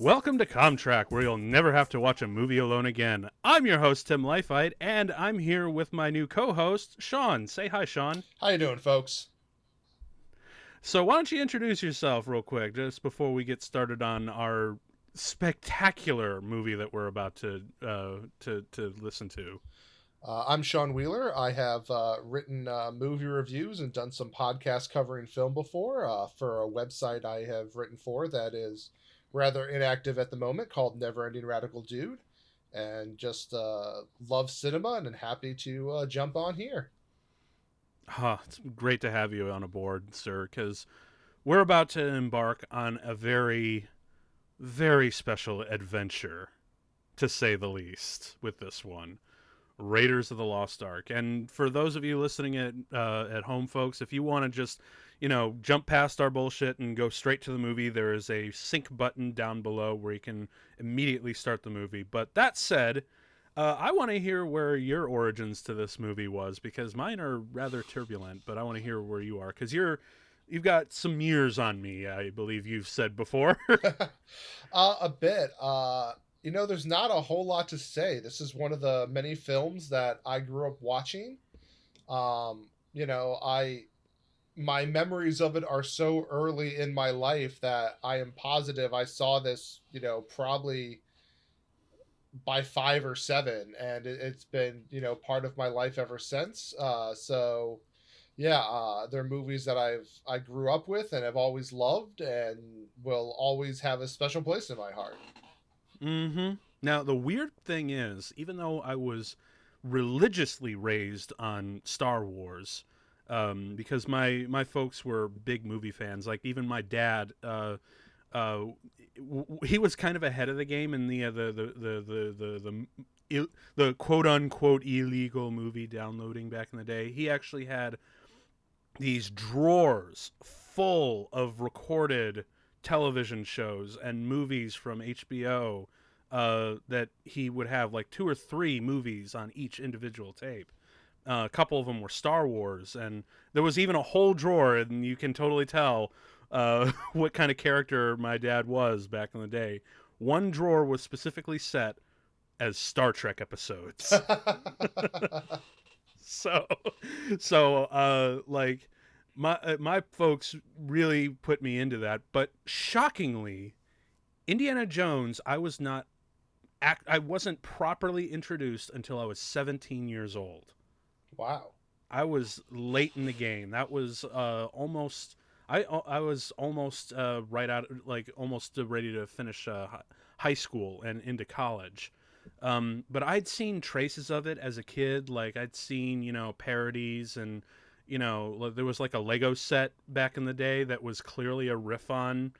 Welcome to Comtrack, where you'll never have to watch a movie alone again. I'm your host, Tim Leifheit, and I'm here with my new co-host, Sean. Say hi, Sean. How you doing, folks? So why don't you introduce yourself real quick, just before we get started on our spectacular movie that we're about to listen to. I'm Sean Wheeler. I have written movie reviews and done some podcasts covering film before for a website I have written for that is rather inactive at the moment called Never Ending Radical Dude. And just love cinema and happy to jump on here. It's great to have you on a board, sir, because we're about to embark on a very, very special adventure, to say the least, with this one. Raiders of the Lost Ark. And for those of you listening at home, folks, if you want to just, jump past our bullshit and go straight to the movie, there is a sync button down below where you can immediately start the movie. But that said, I want to hear where your origins to this movie was, because mine are rather turbulent, but I want to hear where you are, because you've got some years on me, I believe you've said before. A bit. There's not a whole lot to say. This is one of the many films that I grew up watching. I my memories of it are so early in my life that I am positive I saw this, probably by 5 or 7, and it's been, part of my life ever since. They're movies that I grew up with and have always loved and will always have a special place in my heart. Mm-hmm. Now, the weird thing is, even though I was religiously raised on Star Wars, because my folks were big movie fans. Like, even my dad, he was kind of ahead of the game in the quote unquote illegal movie downloading back in the day. He actually had these drawers full of recorded television shows and movies from HBO, that he would have like 2 or 3 movies on each individual tape. A couple of them were Star Wars, and there was even a whole drawer, and you can totally tell what kind of character my dad was back in the day. One drawer was specifically set as Star Trek episodes. so, like, my folks really put me into that. But shockingly, Indiana Jones, I wasn't properly introduced until I was 17 years old. Wow. I was late in the game. That was almost. I was almost right out, like almost ready to finish high school and into college. But I'd seen traces of it as a kid. Like, I'd seen, parodies, and there was like a Lego set back in the day that was clearly a riff on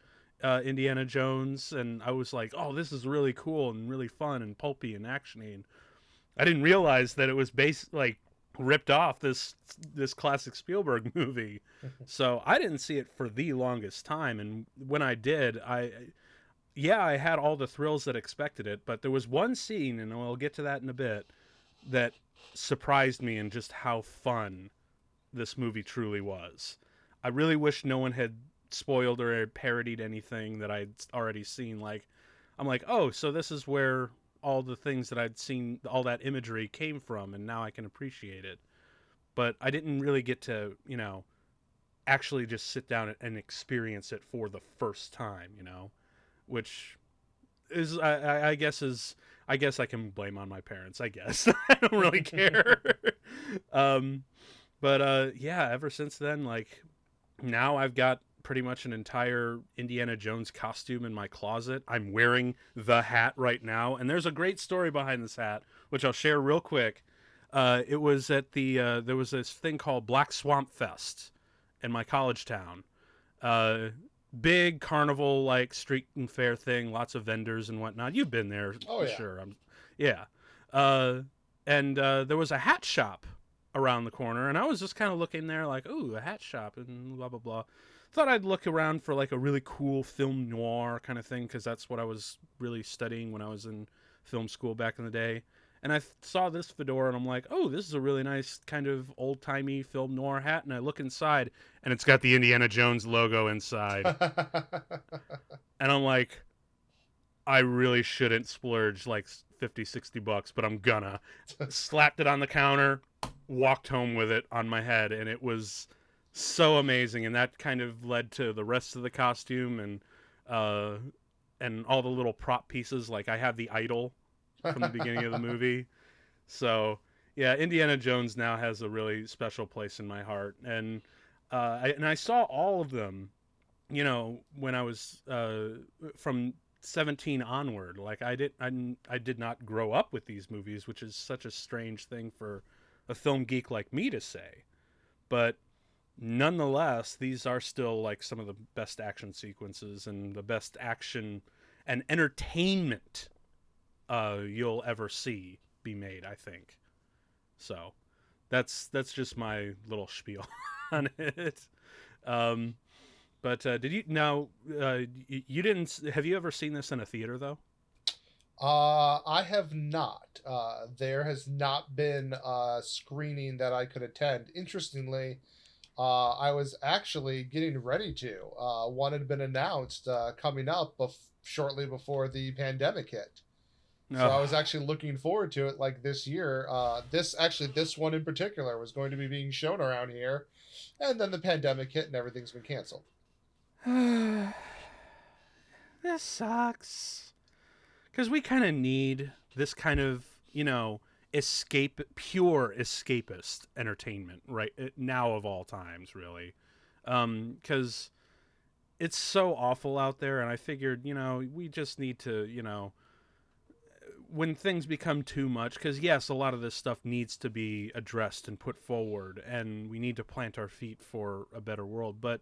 Indiana Jones, and I was like, oh, this is really cool and really fun and pulpy and actiony. And I didn't realize that it was ripped off this classic Spielberg movie. So I didn't see it for the longest time, and when I did, I had all the thrills that expected it, but there was one scene, and we'll get to that in a bit, that surprised me in just how fun this movie truly was. I really wish no one had spoiled or parodied anything that I'd already seen. Like, I'm like, oh, so this is where all the things that I'd seen, all that imagery came from, and now I can appreciate it. But I didn't really get to, actually just sit down and experience it for the first time, which is, I guess I can blame on my parents. I guess I don't really care. But ever since then, like, now I've got pretty much an entire Indiana Jones costume in my closet. I'm wearing the hat right now, and there's a great story behind this hat, which I'll share real quick. It was at there was this thing called Black Swamp Fest in my college town. Big carnival, like, street and fair thing, lots of vendors and whatnot. You've been there, Oh for yeah. sure. Yeah. And there was a hat shop around the corner, and I was just kind of looking there like, ooh, a hat shop and blah blah blah. Thought I'd look around for like a really cool film noir kind of thing, because that's what I was really studying when I was in film school back in the day. And I saw this fedora, and I'm like, oh, this is a really nice kind of old-timey film noir hat. And I look inside, and it's got the Indiana Jones logo inside. And I'm like, I really shouldn't splurge like 50, $60, but I'm gonna. Slapped it on the counter, walked home with it on my head, and it was so amazing. And that kind of led to the rest of the costume uh, and all the little prop pieces. Like I have the idol from the beginning of the movie. So yeah, Indiana Jones now has a really special place in my heart, and I saw all of them. You know, when I was from 17 onward. Like I did not grow up with these movies, which is such a strange thing for a film geek like me to say. But nonetheless, these are still like some of the best action sequences and the best action and entertainment you'll ever see be made, I think. So that's just my little spiel on it. Um, but did you now? You didn't. Have you ever seen this in a theater though? I have not. There has not been a screening that I could attend. Interestingly, I was actually getting ready to. One had been announced coming up shortly before the pandemic hit. So I Oh, was actually looking forward to it like this year. This one in particular was going to be being shown around here, and then the pandemic hit and everything's been canceled. this sucks. Because we kind of need this kind of, pure escapist entertainment right now of all times, really. Because it's so awful out there, and I figured, we just need to, when things become too much, because yes, a lot of this stuff needs to be addressed and put forward, and we need to plant our feet for a better world. But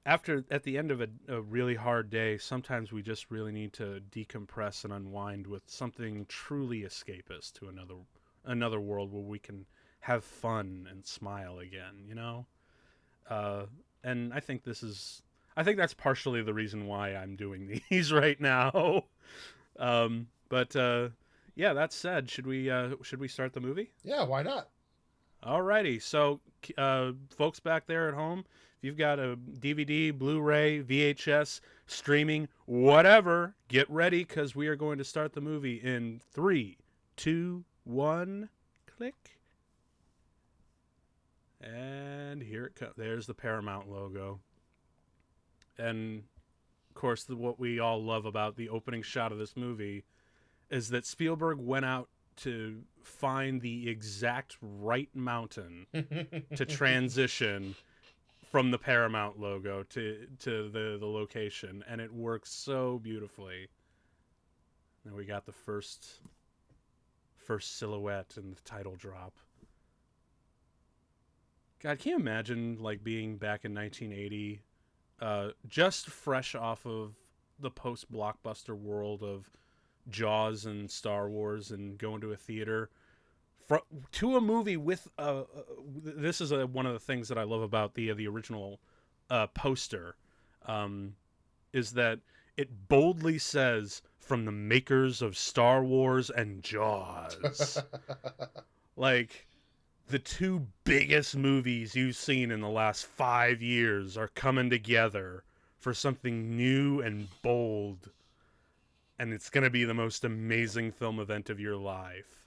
at the end of a really hard day, sometimes we just really need to decompress and unwind with something truly escapist to another world where we can have fun and smile again. Uh, and I think that's partially the reason why I'm doing these right now. But yeah, that said, should we start the movie? Yeah, why not? Alrighty, so folks back there at home, if you've got a DVD, Blu-ray, VHS, streaming, whatever, get ready because we are going to start the movie in 3, 2, 1, click, and here it comes. There's the Paramount logo, and of course, what we all love about the opening shot of this movie is that Spielberg went out to find the exact right mountain to transition from the Paramount logo to the location, and it works so beautifully. And we got the first silhouette and the title drop. God, can you imagine like being back in 1980, just fresh off of the post-blockbuster world of Jaws and Star Wars, and going to a theater to a movie with this is one of the things that I love about the original poster, is that it boldly says from the makers of Star Wars and Jaws. Like the two biggest movies you've seen in the last 5 years are coming together for something new and bold, and it's going to be the most amazing film event of your life.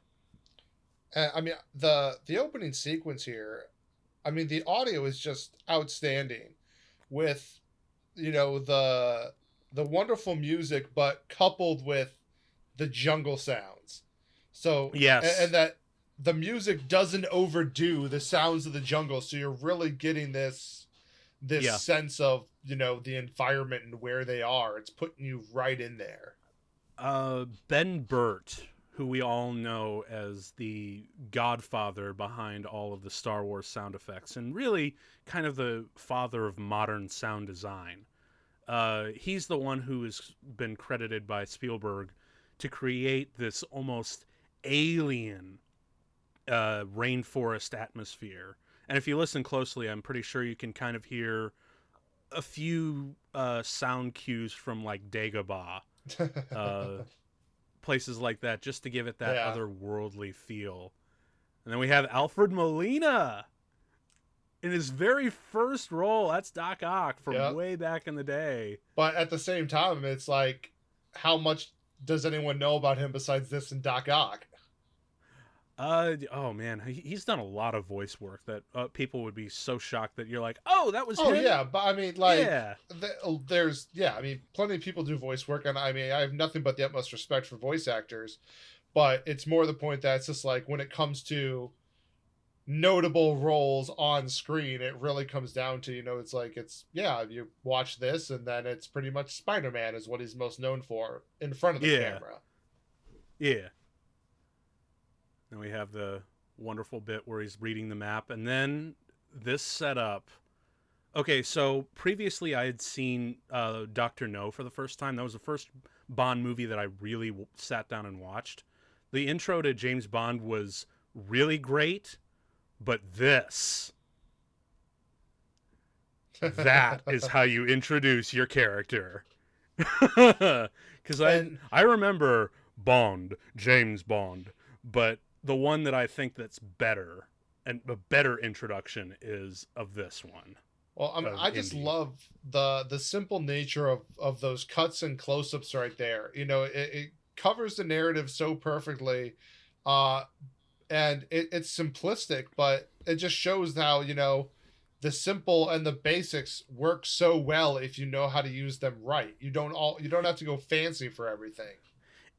I mean, the opening sequence here, I mean, the audio is just outstanding with, the wonderful music, but coupled with the jungle sounds. So, Yes. and that the music doesn't overdo the sounds of the jungle, so you're really getting this Yeah. sense of, the environment and where they are. It's putting you right in there. Ben Burt, who we all know as the godfather behind all of the Star Wars sound effects, and really kind of the father of modern sound design. He's the one who has been credited by Spielberg to create this almost alien rainforest atmosphere. And if you listen closely, I'm pretty sure you can kind of hear a few sound cues from like Dagobah, places like that, just to give it that Yeah. otherworldly feel. And then we have Alfred Molina in his very first role. That's Doc Ock from Yeah. way back in the day. But at the same time, it's like how much does anyone know about him besides this and Doc Ock? Oh man, he's done a lot of voice work that people would be so shocked that you're like, oh, that was Oh him. yeah, but I mean, like, Yeah, there's yeah, I mean, plenty of people do voice work, and I mean, I have nothing but the utmost respect for voice actors, but it's more the point that it's just like when it comes to notable roles on screen, it really comes down to, it's like, it's, yeah, you watch this and then it's pretty much Spider-Man is what he's most known for in front of the yeah, camera. yeah. Then we have the wonderful bit where he's reading the map, and then this setup. Okay, so previously I had seen Doctor No for the first time. That was the first Bond movie that I really sat down and watched. The intro to James Bond was really great, but that is how you introduce your character. Because And I remember Bond, James Bond, but the one that I think that's better and a better introduction is of this one well, I mean, of I just Indy. love the simple nature of those cuts and close-ups right there. It covers the narrative so perfectly, uh and it's simplistic, but it just shows how, the simple and the basics work so well if you know how to use them right. You don't have to go fancy for everything.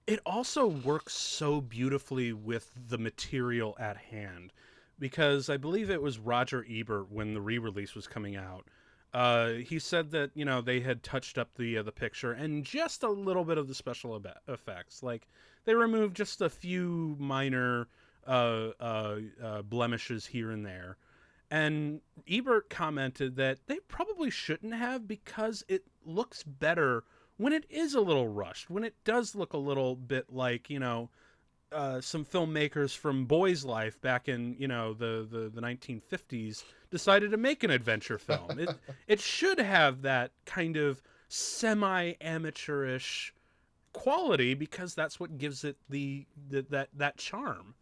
It also works so beautifully with the material at hand because I believe it was Roger Ebert when the re-release was coming out. He said that they had touched up the picture and just a little bit of the special effects. Like they removed just a few minor blemishes here and there. And Ebert commented that they probably shouldn't have because it looks better when it is a little rushed, when it does look a little bit like, some filmmakers from Boy's Life back in, the 1950s decided to make an adventure film. It should have that kind of semi-amateurish quality because that's what gives it that charm.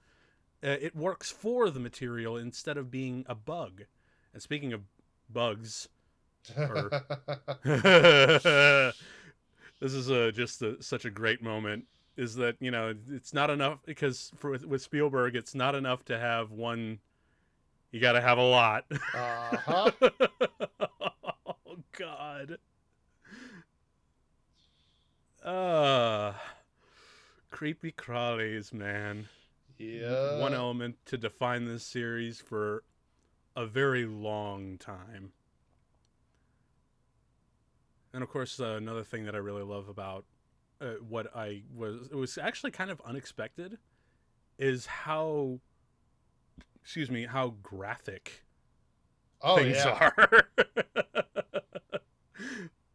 It works for the material instead of being a bug. And speaking of bugs, or this is such a great moment. Is that it's not enough because with Spielberg, it's not enough to have one. You got to have a lot. Uh-huh. Oh God. Uh Creepy crawlies, man. One Yeah. element to define this series for a very long time. And of course, another thing that I really love about what it was actually kind of unexpected, is how graphic Oh things yeah. are.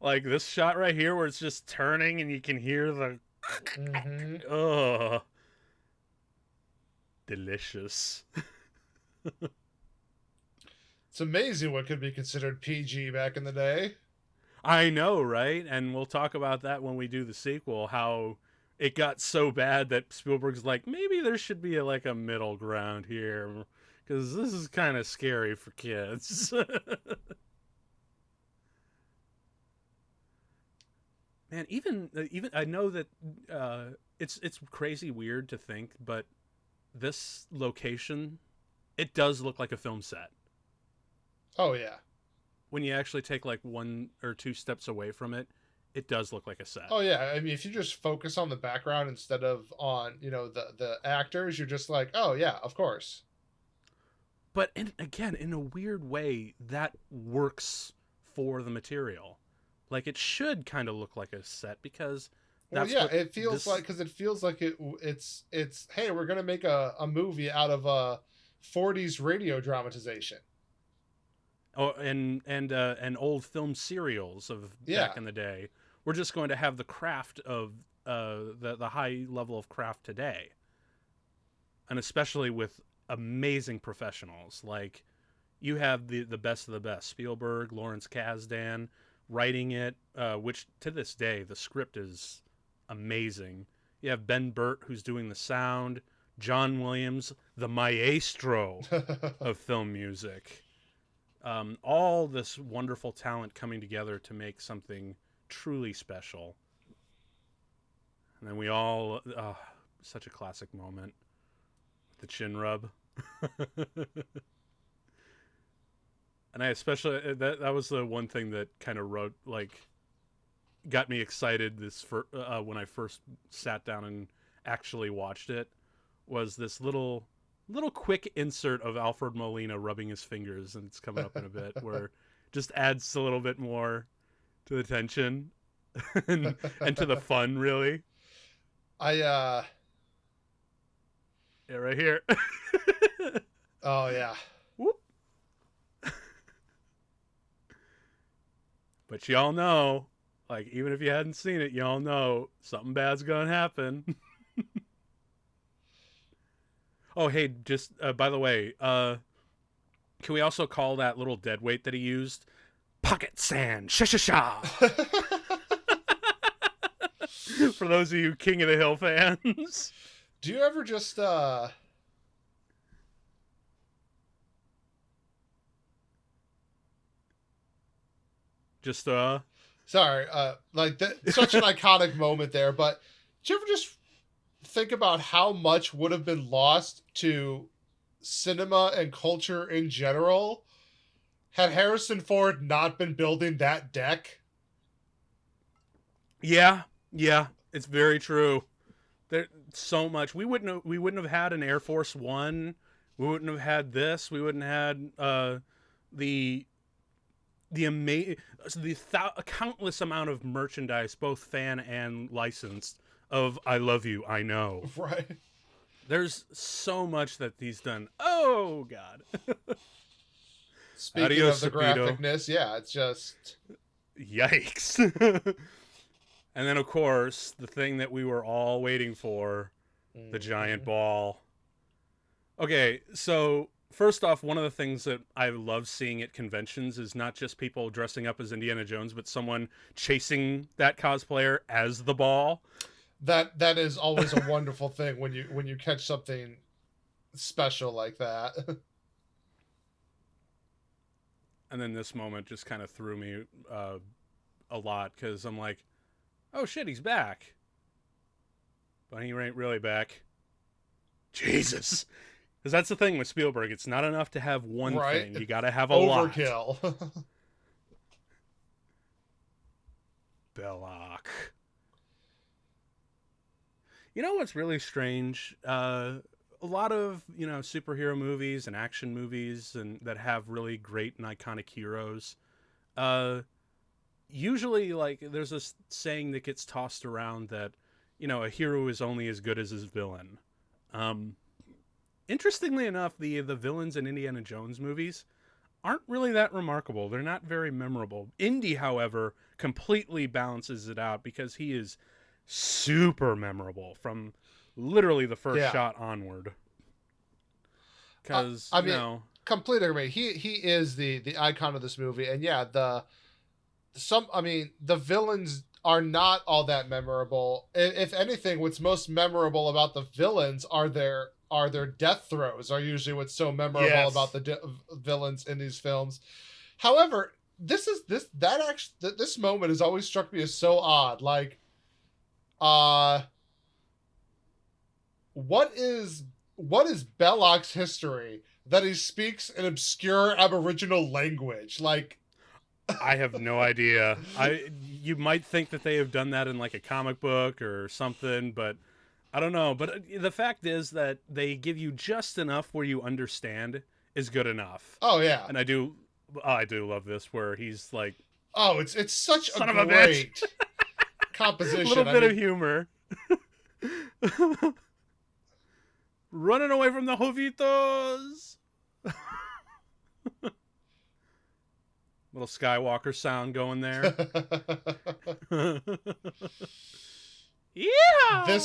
Like this shot right here where it's just turning and you can hear the Mm-hmm. oh, delicious. It's amazing what could be considered PG back in the day. I know, right? And we'll talk about that when we do the sequel, how it got so bad that Spielberg's like, maybe there should be like a middle ground here because this is kind of scary for kids. Man, even I know that it's crazy weird to think, but this location, it does look like a film set. Oh yeah. When you actually take like one or two steps away from it, it does look like a set. Oh yeah. I mean, if you just focus on the background instead of on, the actors, you're just like, oh yeah, of course. But again, in a weird way, that works for the material. Like it should kind of look like a set because Well, that's yeah, what it feels like, this. because it feels like it's hey, we're gonna make a movie out of a '40s radio dramatization. Oh, and old film serials of Yeah. back in the day. We're just going to have the craft of the high level of craft today, and especially with amazing professionals like you have the best of the best. Spielberg, Lawrence Kasdan writing it, which to this day the script is amazing. You have Ben Burt who's doing the sound, John Williams, the maestro of film music. All this wonderful talent coming together to make something truly special. And then we all, such a classic moment. The chin rub. And I especially, that was the one thing that kind of got me excited when I first sat down and actually watched it, was this little quick insert of Alfred Molina rubbing his fingers, and it's coming up in a bit, where just adds a little bit more to the tension and to the fun, really. Yeah, right here. Oh yeah. Whoop. But y'all know, like, even if you hadn't seen it, y'all know something bad's gonna happen. Oh, hey, just by the way, can we also call that little deadweight that he used pocket sand? Sha. For those of you King of the Hill fans. Do you ever just sorry, like such an iconic moment there, but do you ever just think about how much would have been lost to cinema and culture in general had Harrison Ford not been building that deck? Yeah, it's very true. There's so much. We wouldn't have had an Air Force One. We wouldn't have had this. We wouldn't have had the countless amount of merchandise, both fan and licensed, of "I love you, I know." Right. There's so much that he's done. Oh God. Speaking Adios, of the Sapito. graphicness, yeah, it's just yikes. And then, of course, the thing that we were all waiting for, the giant ball. Okay, so first off, one of the things that I love seeing at conventions is not just people dressing up as Indiana Jones, but someone chasing that cosplayer as the ball. That is always a wonderful thing when you catch something special like that. And then this moment just kind of threw me a lot, because I'm like, oh shit, he's back. But he ain't really back. Jesus. Because that's the thing with Spielberg. It's not enough to have one thing. You got to have a lot. Overkill. Belloc. You know what's really strange? A lot of, superhero movies and action movies and that have really great and iconic heroes. Usually, like, there's a saying that gets tossed around that, a hero is only as good as his villain. Interestingly enough, the villains in Indiana Jones movies aren't really that remarkable. They're not very memorable. Indy, however, completely balances it out because he is super memorable from literally the first shot onward. Because, completely agree. He is the icon of this movie, and yeah, the villains are not all that memorable. If anything, what's most memorable about the villains are their death throes. Are usually what's so memorable about the villains in these films. However, this moment has always struck me as so odd. Like, what is Belloc's history that he speaks an obscure Aboriginal language? Like, I have no idea. You might think that they have done that in like a comic book or something, but I don't know. But the fact is that they give you just enough where you understand is good enough. Oh yeah. And I do love this where he's like, oh, it's such son a of great bitch. composition. A little bit of humor. Running away from the Jovitos. Little Skywalker sound going there. Yeah.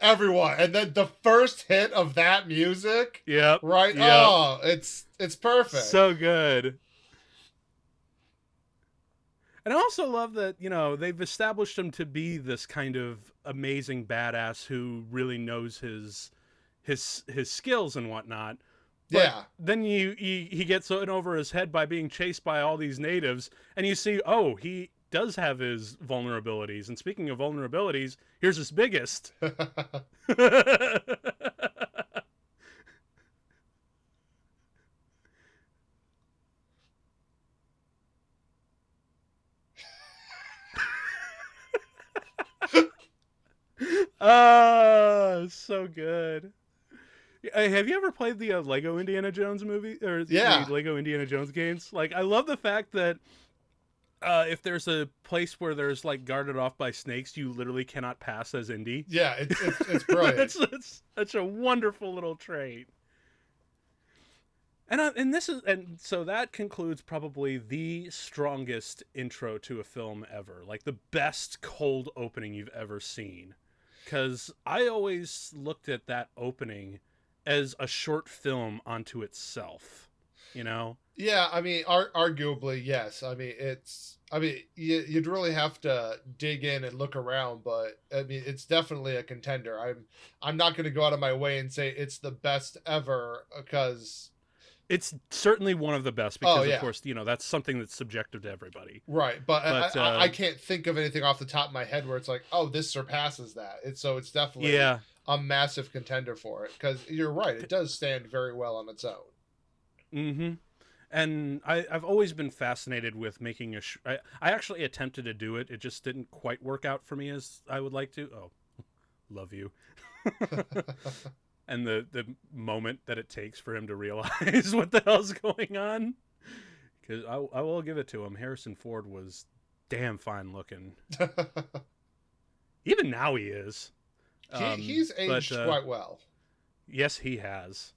Everyone, and then the first hit of that music. Yep. Right. Yep. Oh, it's perfect. So good. And I also love that, they've established him to be this kind of amazing badass who really knows his skills and whatnot. But then he gets in over his head by being chased by all these natives, and you see, he does have his vulnerabilities. And speaking of vulnerabilities, here's his biggest. So good. Have you ever played the Lego Indiana Jones movie or the Yeah. Lego Indiana Jones games? Like, I love the fact that if there's a place where there's like guarded off by snakes, you literally cannot pass as Indy. Yeah, it's brilliant. It's such a wonderful little trait. And so that concludes probably the strongest intro to a film ever, like the best cold opening you've ever seen. Because I always looked at that opening as a short film onto itself, you know? Yeah, I mean, arguably, yes. I mean, you'd really have to dig in and look around, but I mean, it's definitely a contender. I'm not going to go out of my way and say it's the best ever because, It's certainly one of the best oh because, of yeah, course, that's something that's subjective to everybody. right. But But I can't think of anything off the top of my head where it's like, oh, this surpasses that. It's definitely yeah, a massive contender for it because you're right. It does stand very well on its own. mm-hmm. And I've always been fascinated with making I actually attempted to do it. It just didn't quite work out for me as I would like to. Oh, love you. And the moment that it takes for him to realize what the hell's going on. Because I will give it to him. Harrison Ford was damn fine looking. Even now he is. He's aged quite well. Yes, he has.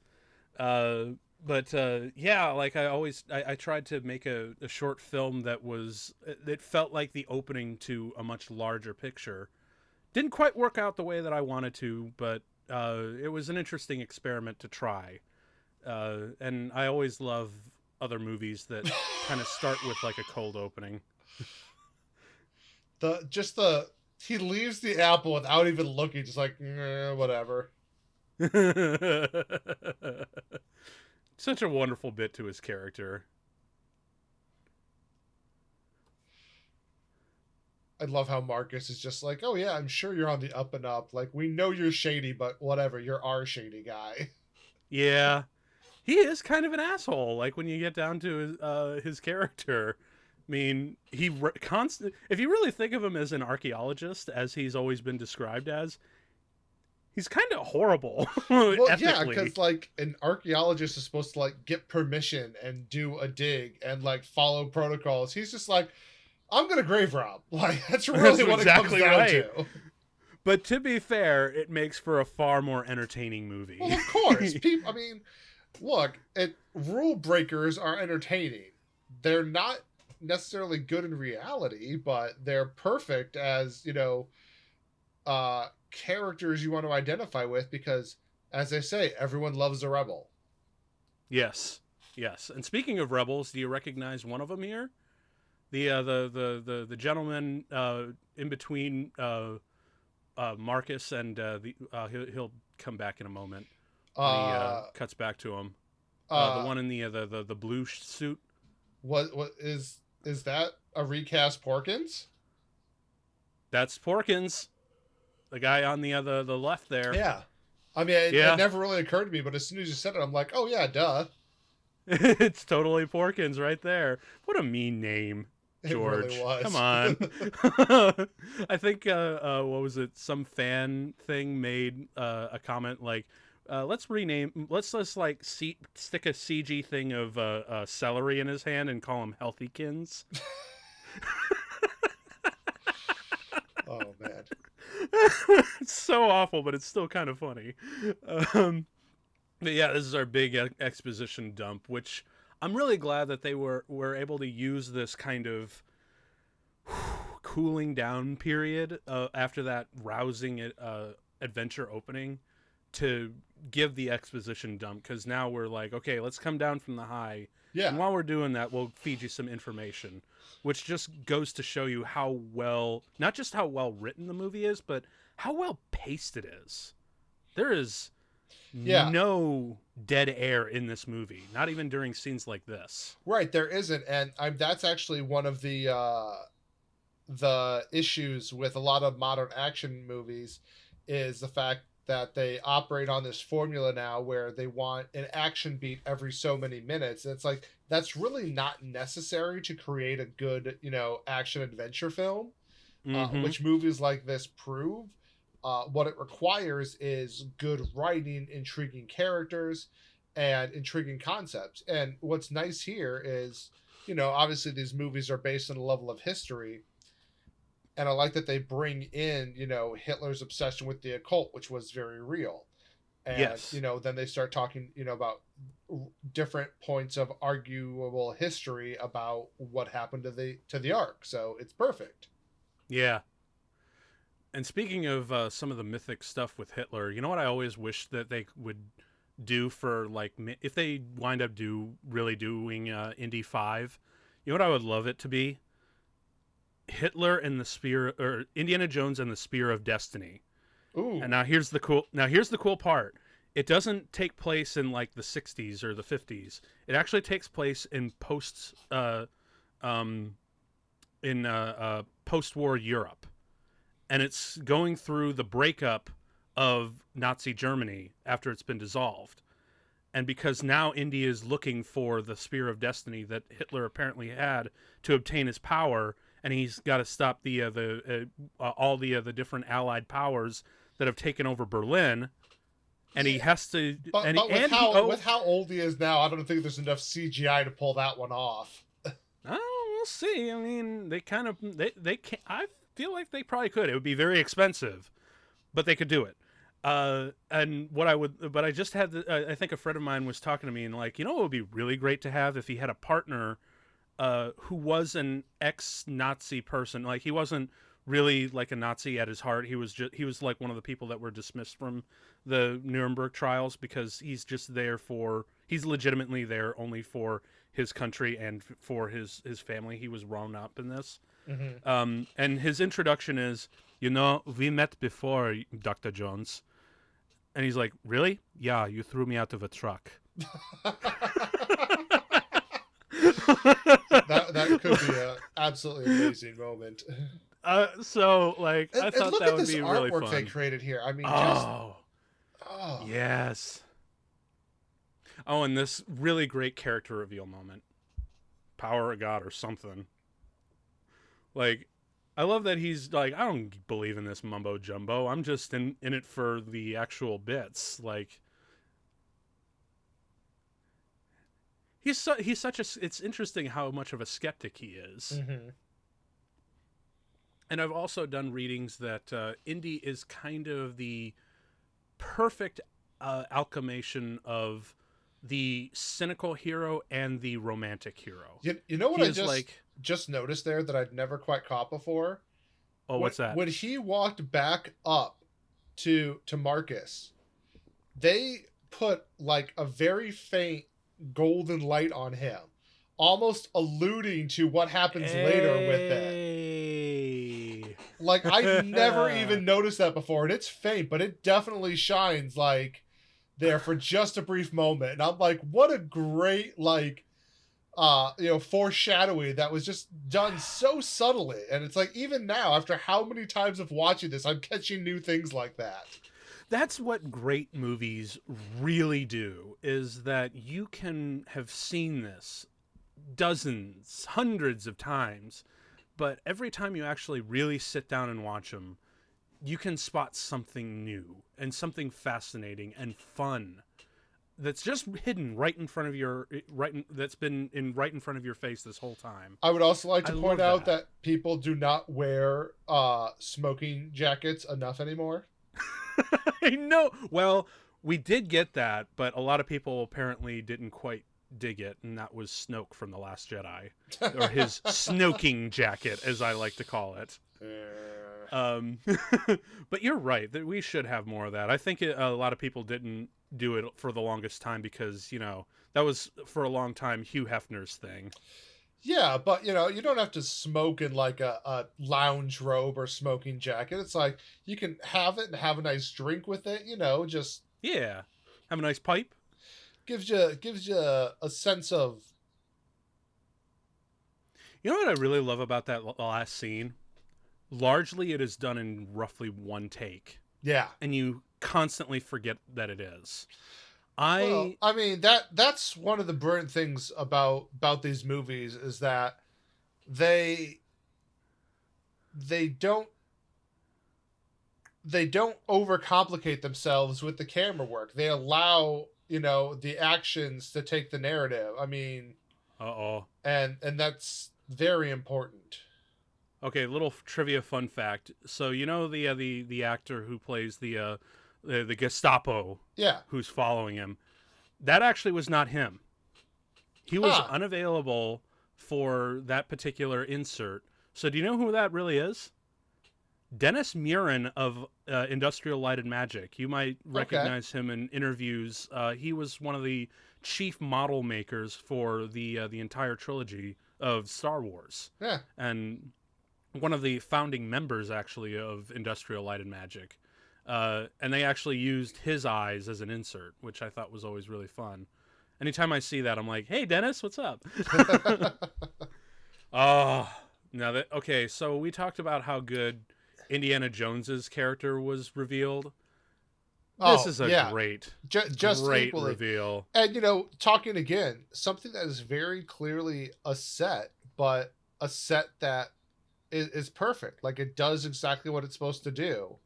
But yeah, like I tried to make a short film it felt like the opening to a much larger picture. Didn't quite work out the way that I wanted to, but it was an interesting experiment to try. And I always love other movies that kind of start with like a cold opening. He leaves the apple without even looking, just like whatever. Such a wonderful bit to his character. I love how Marcus is just like, oh yeah, I'm sure you're on the up and up. Like, we know you're shady, but whatever, you're our shady guy. Yeah, he is kind of an asshole. Like when you get down to his character. I mean, if you really think of him as an archaeologist, as he's always been described as, he's kind of horrible. Well, ethically. yeah, because like an archaeologist is supposed to like get permission and do a dig and like follow protocols. He's just like, I'm gonna grave rob. Like that's really what exactly it comes down right. to. But to be fair, it makes for a far more entertaining movie. Well, of course, I mean, look, rule breakers are entertaining. They're not necessarily good in reality, but they're perfect as characters you want to identify with because, as they say, everyone loves a rebel. Yes. And speaking of rebels, do you recognize one of them here? The gentleman in between Marcus and he'll come back in a moment. When he cuts back to him. The one in the blue suit. What is that a recast Porkins? That's Porkins, the guy on the left there. Yeah, I mean, it never really occurred to me, but as soon as you said it, I'm like, oh yeah, duh. It's totally Porkins right there. What a mean name, George. It really was. Come on. I think what was it? Some fan thing made a comment like, let's just like stick a CG thing of celery in his hand and call him Healthykins. Oh man. It's so awful, but it's still kind of funny. But yeah, this is our big exposition dump, which I'm really glad that they were able to use this kind of cooling down period after that rousing adventure opening to give the exposition dump, because now we're like, okay, let's come down from the high. Yeah. And while we're doing that, we'll feed you some information, which just goes to show you how well, not just how well written the movie is, but how well paced it is. There is no dead air in this movie, not even during scenes like this. Right, there isn't, and that's actually one of the the issues with a lot of modern action movies is the fact that they operate on this formula now where they want an action beat every so many minutes. And it's like that's really not necessary to create a good, action adventure film, Mm-hmm. which movies like this prove. What it requires is good writing, intriguing characters, and intriguing concepts. And what's nice here is, obviously these movies are based on a level of history, and I like that they bring in, Hitler's obsession with the occult, which was very real. And Yes. then they start talking, about different points of arguable history about what happened to the Ark. So it's perfect. Yeah. And speaking of some of the mythic stuff with Hitler, you know what I always wish that they would do for like if they wind up really doing Indy 5, you know what I would love it to be? Hitler and the Spear, or Indiana Jones and the Spear of Destiny. And Ooh. here's the cool part. It doesn't take place in like the 60s or the 50s. It actually takes place in um post-war Europe. And it's going through the breakup of Nazi Germany after it's been dissolved. And because now India is looking for the Spear of Destiny that Hitler apparently had to obtain his power, and he's got to stop all the different Allied powers that have taken over Berlin, and he Yeah. has to, But with and he how with how old he is now, I don't think there's enough CGI to pull that one off. oh, we'll see. I mean, they can. I feel like they probably could. It would be very expensive, but they could do it. And what I would, but I just had, I think a friend of mine was talking to me and like, it would be really great to have if he had a partner, who was an ex-Nazi person. Like he wasn't really like a Nazi at his heart. He was like one of the people that were dismissed from the Nuremberg trials because he's legitimately there only for his country and for his family. He was grown up in this. Mm-hmm. And his introduction is, we met before, Dr. Jones. And he's like, really? Yeah, you threw me out of a truck. That could be a absolutely amazing moment. So, like, I And thought look that at would this be really artwork they fun. created here. I mean, just Oh, oh, yes. Oh, and this really great character reveal moment. Power of God or something. Like, I love that he's like, I don't believe in this mumbo jumbo. I'm just in it for the actual bits. Like, he's such a. It's interesting how much of a skeptic he is. mm-hmm. And I've also done readings that Indy is kind of the perfect amalgamation of the cynical hero and the romantic hero. You know what He I is like, just noticed there that I'd never quite caught before? oh, When what's that? when he walked back up to Marcus, they put like a very faint golden light on him, almost alluding to what happens later with it. Hey. Like I'd never even noticed that before, and it's faint, but it definitely shines like there for just a brief moment. And I'm like, what a great foreshadowing that was just done so subtly. And it's like even now, after how many times of watching this, I'm catching new things like that. That's what great movies really do, is that you can have seen this dozens, hundreds of times, but every time you actually really sit down and watch them, you can spot something new and something fascinating and fun that's just hidden right in front of that's been right in front of your face this whole time. I would also like I to point love out that. that people do not wear smoking jackets enough anymore. I know. Well, we did get that, but a lot of people apparently didn't quite dig it, and that was Snoke from The Last Jedi, or his snoking jacket, as I like to call it. Um, but you're right that we should have more of that. I think a lot of people didn't do it for the longest time because that was for a long time Hugh Hefner's thing. Yeah, but you don't have to smoke in like a lounge robe or smoking jacket. It's like you can have it and have a nice drink with it, just Yeah, have a nice pipe. gives you a sense of You know what I really love about that last scene? largely it is done in roughly one take, Yeah. and you constantly forget that it is. Well, I I mean that's one of the brilliant things about these movies is that they they don't they don't overcomplicate themselves with the camera work. They allow, the actions to take the narrative. I mean, uh-oh. and that's very important. Okay, little trivia fun fact. So you know the actor who plays the Gestapo Yeah. who's following him. That actually was not him. He was Huh. unavailable for that particular insert. So do you know who that really is? Dennis Muren of Industrial Light and Magic. You might Okay. recognize him in interviews. He was one of the chief model makers for the entire trilogy of Star Wars, Yeah. and one of the founding members actually of Industrial Light and Magic. And they actually used his eyes as an insert, which I thought was always really fun. Anytime I see that, I'm like, "Hey, Dennis, what's up?" Oh, now that okay. So we talked about how good Indiana Jones's character was revealed. This Oh, is a yeah. great, Just great equally. reveal. And talking again, something that is very clearly a set, but a set that is perfect. Like it does exactly what it's supposed to do.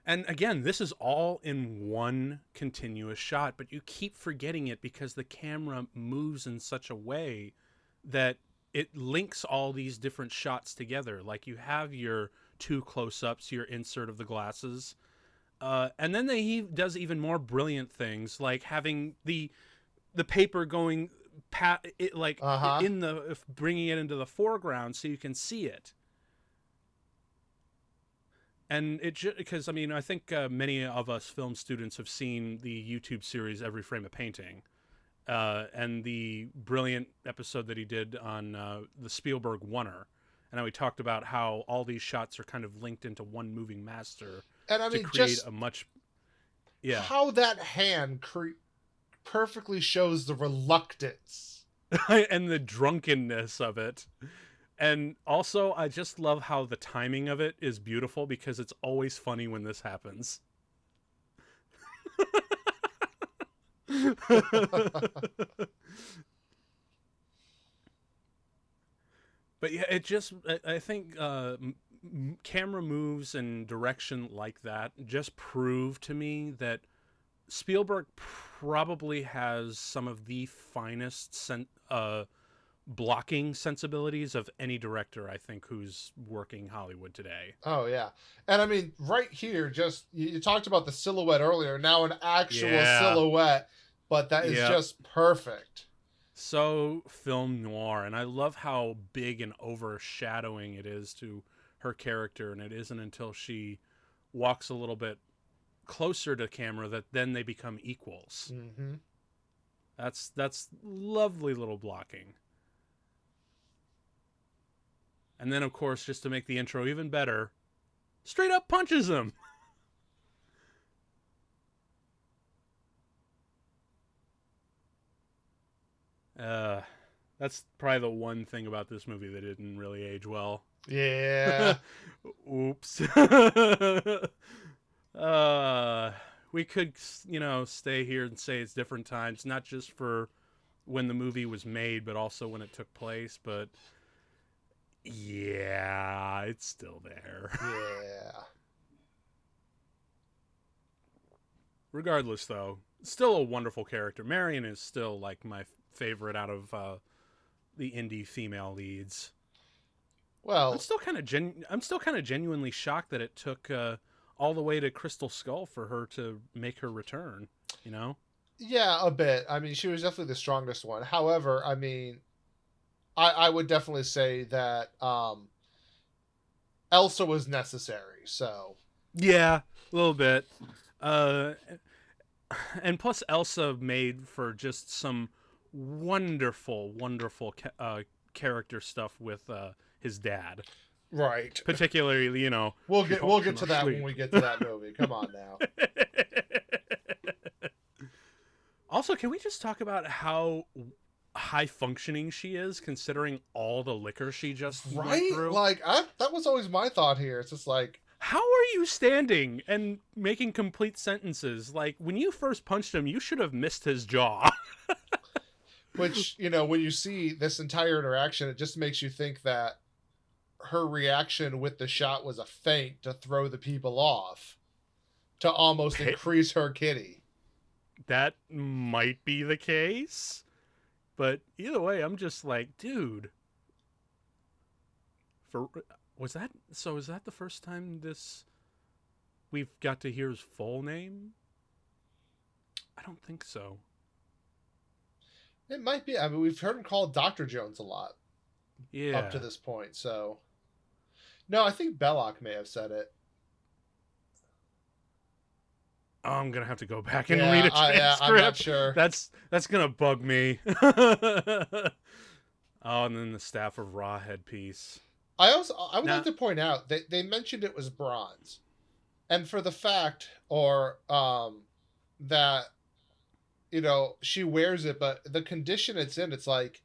And again, this is all in one continuous shot, but you keep forgetting it because the camera moves in such a way that it links all these different shots together. Like you have your two close-ups, your insert of the glasses, and then he does even more brilliant things, like having the paper going like Uh-huh. in the bringing it into the foreground so you can see it. And it because I mean I think many of us film students have seen the YouTube series Every Frame a Painting, and the brilliant episode that he did on the Spielberg Oneer, and how he talked about how all these shots are kind of linked into one moving master And I to mean, create just a much yeah. how that hand perfectly shows the reluctance. And the drunkenness of it. And also, I just love how the timing of it is beautiful because it's always funny when this happens. But yeah, it just, I think camera moves and direction like that just prove to me that Spielberg probably has some of the finest blocking sensibilities of any director, I think, who's working Hollywood today. Oh yeah. And I mean, right here, just you talked about the silhouette earlier. Now an actual Yeah. silhouette, but that is Yep. just perfect. So film noir, and I love how big and overshadowing it is to her character, and it isn't until she walks a little bit closer to camera that then they become equals. Mm-hmm. That's lovely little blocking. And then of course, just to make the intro even better, straight up punches him. Uh that's probably the one thing about this movie that didn't really age well. Yeah. Oops. uh, we could, stay here and say it's different times, not just for when the movie was made, but also when it took place. But yeah, it's still there. Yeah. Regardless, though, still a wonderful character. Marion is still like my favorite out of the indie female leads. I'm Well, still kind of I'm still kind of genuinely shocked that it took all the way to Crystal Skull for her to make her return. You know? yeah, a bit. I mean, she was definitely the strongest one. However, I mean, I would definitely say that Elsa was necessary. So Yeah, a little bit. Uh, and plus, Elsa made for just some wonderful, wonderful character stuff with his dad. right. Particularly, she We'll talks in get to her that when sleep. we get to that movie. Come on now. Also, can we just talk about how high functioning she is, considering all the liquor she just went Right? through. Like, that was always my thought here. It's just like, How are you standing and making complete sentences? Like, when you first punched him, you should have missed his jaw. which, you know, when you see this entire interaction, it just makes you think that her reaction with the shot was a feint to throw the people off, to almost increase her kitty. That might be the case. But either way, I'm just like, dude. Is that the first time we've got to hear his full name? I don't think so. It might be. I mean, we've heard him called Dr. Jones a lot up to Yeah. this point. So, no, I think Belloc may have said it. Oh, I'm gonna have to go back and read a transcript. I'm not sure. That's gonna bug me. Oh, and then the Staff of Ra headpiece. I would like to point out that they mentioned it was bronze, and for the fact that, you know, she wears it, but the condition it's in, it's like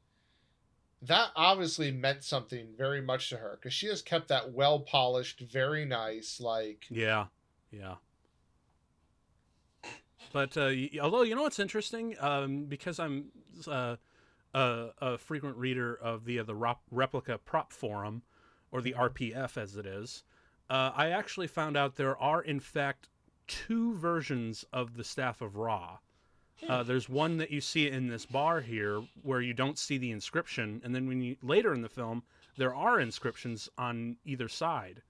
that obviously meant something very much to her, because she has kept that well polished, very nice, like. Yeah. But although, you know what's interesting, because I'm a frequent reader of the replica prop forum, or the RPF as it is, I actually found out there are in fact 2 versions of the Staff of Ra. There's one that you see in this bar here where you don't see the inscription, and then later in the film there are inscriptions on either side.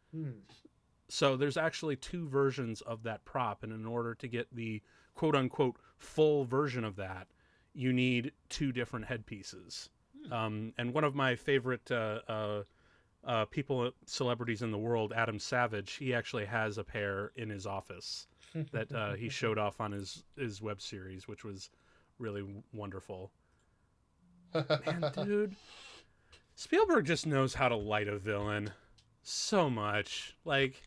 So there's actually 2 versions of that prop, and in order to get the quote-unquote full version of that, you need 2 different headpieces. And one of my favorite celebrities in the world, Adam Savage, he actually has a pair in his office that he showed off on his web series, which was really wonderful. Man, dude, Spielberg just knows how to light a villain so much. Like,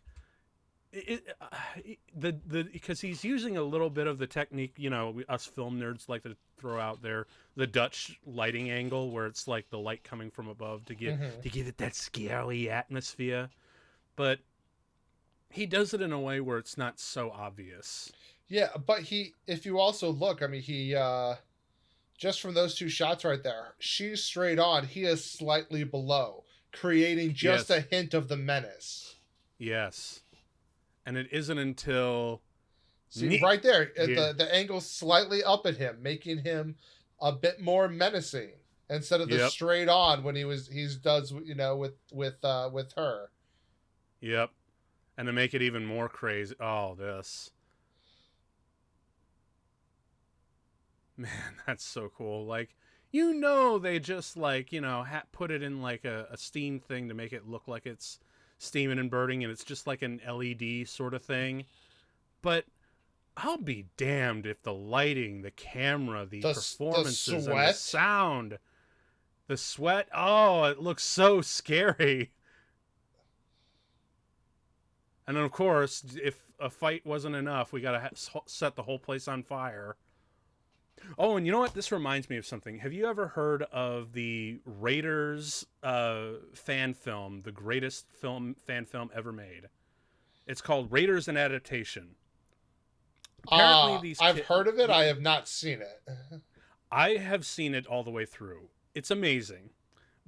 because he's using a little bit of the technique, you know, us film nerds like to throw out there, the Dutch lighting angle, where it's like the light coming from above to give it that scary atmosphere. But he does it in a way where it's not so obvious. Yeah, but if you also look, I mean, he just from those 2 shots right there, she's straight on, he is slightly below, creating just a hint of the menace. Yes. And it isn't until... See, right there, the angle's slightly up at him, making him a bit more menacing, instead of the straight on when he does, you know, with her. Yep. And to make it even more crazy, this. Man, that's so cool. Like, you know, they just, like, you know, put it in like a steam thing to make it look like it's steaming and burning, and it's just like an LED sort of thing. But I'll be damned if the lighting, the camera, the performances, and the sound, the sweat, it looks so scary. And then, of course, if a fight wasn't enough, we gotta set the whole place on fire. Oh, and you know what? This reminds me of something. Have you ever heard of the Raiders fan film, the greatest fan film ever made? It's called Raiders: An Adaptation. Apparently, I've heard of it. I have not seen it. I have seen it all the way through. It's amazing.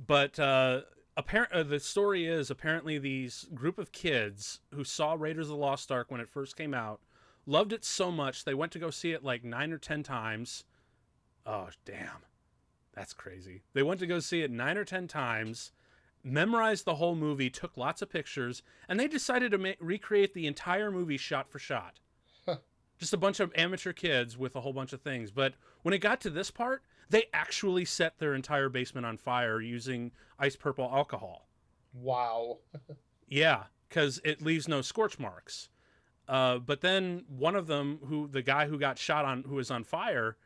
But the story is, apparently these group of kids who saw Raiders of the Lost Ark when it first came out loved it so much they went to go see it like 9 or 10 times. Oh, damn. That's crazy. They went to go see it 9 or 10 times, memorized the whole movie, took lots of pictures, and they decided to recreate the entire movie shot for shot. Just a bunch of amateur kids with a whole bunch of things. But when it got to this part, they actually set their entire basement on fire using ice purple alcohol. Wow. Yeah, because it leaves no scorch marks. But then one of them, the guy who got shot on, who was on fire,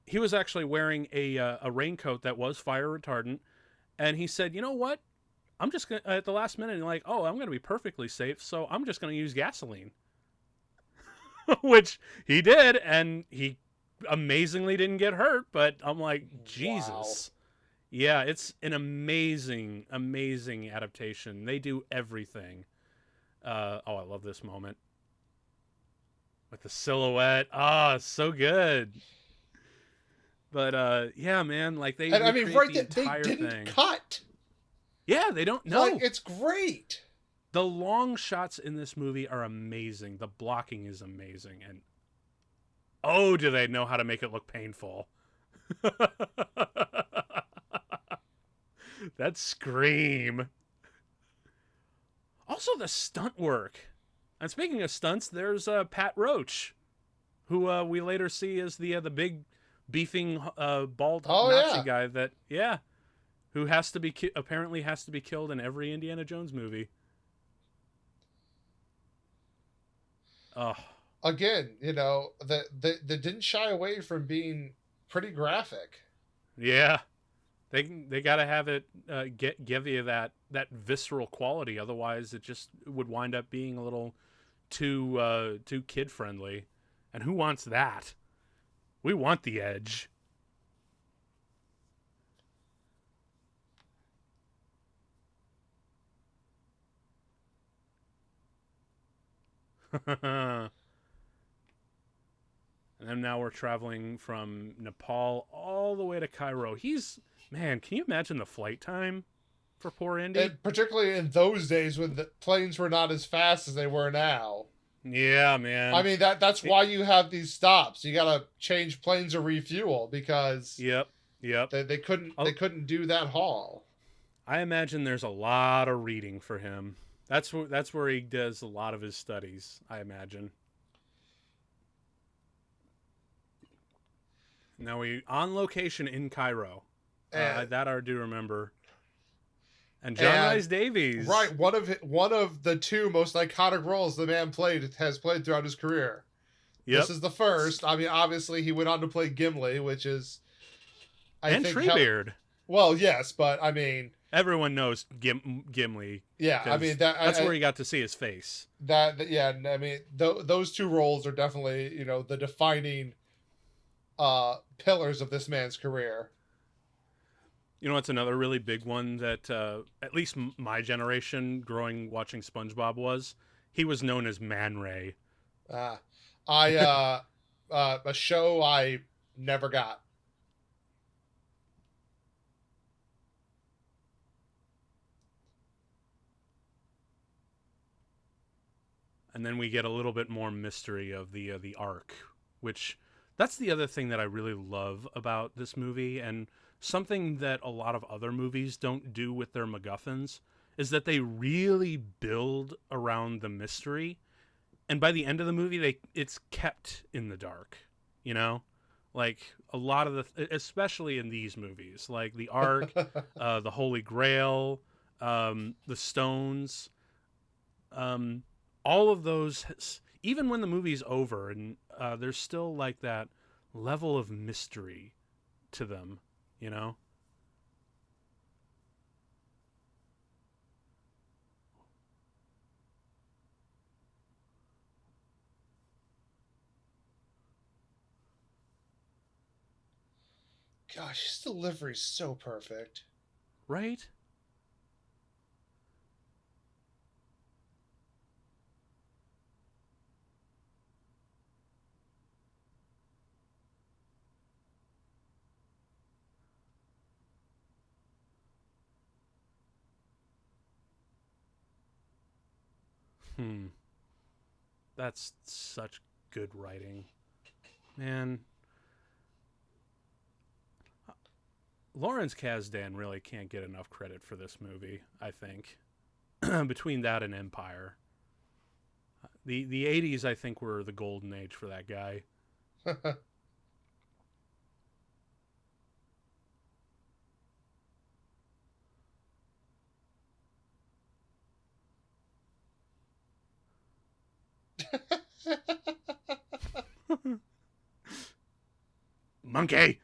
he was actually wearing a raincoat that was fire retardant. And he said, you know what? I'm just going to, at the last minute, like, I'm going to be perfectly safe, so I'm just going to use gasoline. Which he did, and he amazingly didn't get hurt, but I'm like, Wow. Jesus. Yeah, it's an amazing, amazing adaptation. They do everything. Oh, I love this moment with the silhouette. Ah, oh, so good. But yeah, man, like they And I mean, recreate right the there, they entire didn't thing. cut. Yeah, they don't Like, know. it's great. The long shots in this movie are amazing. The blocking is amazing, and oh, do they know how to make it look painful? That scream. Also, the stunt work. And speaking of stunts, there's Pat Roach, who we later see as the big, beefing, bald Oh Nazi yeah. guy that who has to be apparently has to be killed in every Indiana Jones movie. Oh, Again, they didn't shy away from being pretty graphic. yeah. They got to have it give you that visceral quality. Otherwise, it just would wind up being a little too kid friendly. And who wants that? We want the edge. And then now we're traveling from Nepal all the way to Cairo. Man, can you imagine the flight time for poor Indy? And particularly in those days when the planes were not as fast as they were now. Yeah, I man. mean, that's It, why you have these stops. You got to change planes or refuel because yep, yep. they couldn't Oh, they couldn't do that haul. I imagine there's a lot of reading for him. That's where he does a lot of his studies, I imagine. Now we on location in Cairo. And That I do remember. And John and Rhys Davies. right, one of the two most iconic roles the man has played throughout his career. This Yep. is the first. I mean, obviously he went on to play Gimli, which is I And think Treebeard. well, yes, but I mean, Everyone knows Gimli yeah, I because mean that's where you got to see his face. yeah, I mean those two roles are definitely the defining pillars of this man's career. You know, what's another really big one that at least my generation watching SpongeBob was? He was known as Man Ray. Uh, I a show I never got. And then we get a little bit more mystery of the arc, which that's the other thing that I really love about this movie, and something that a lot of other movies don't do with their MacGuffins is that they really build around the mystery, and by the end of the movie, it's kept in the dark. You know, like a lot of especially in these movies, like the Ark, the Holy Grail, the Stones, um, all of those. Even when the movie's over, and there's still like that level of mystery to them. You know. Gosh, his delivery's so perfect. Right? Hmm. That's such good writing. Man, Lawrence Kasdan really can't get enough credit for this movie, I think. Between that and Empire. The 80s I think were the golden age for that guy. Monkey.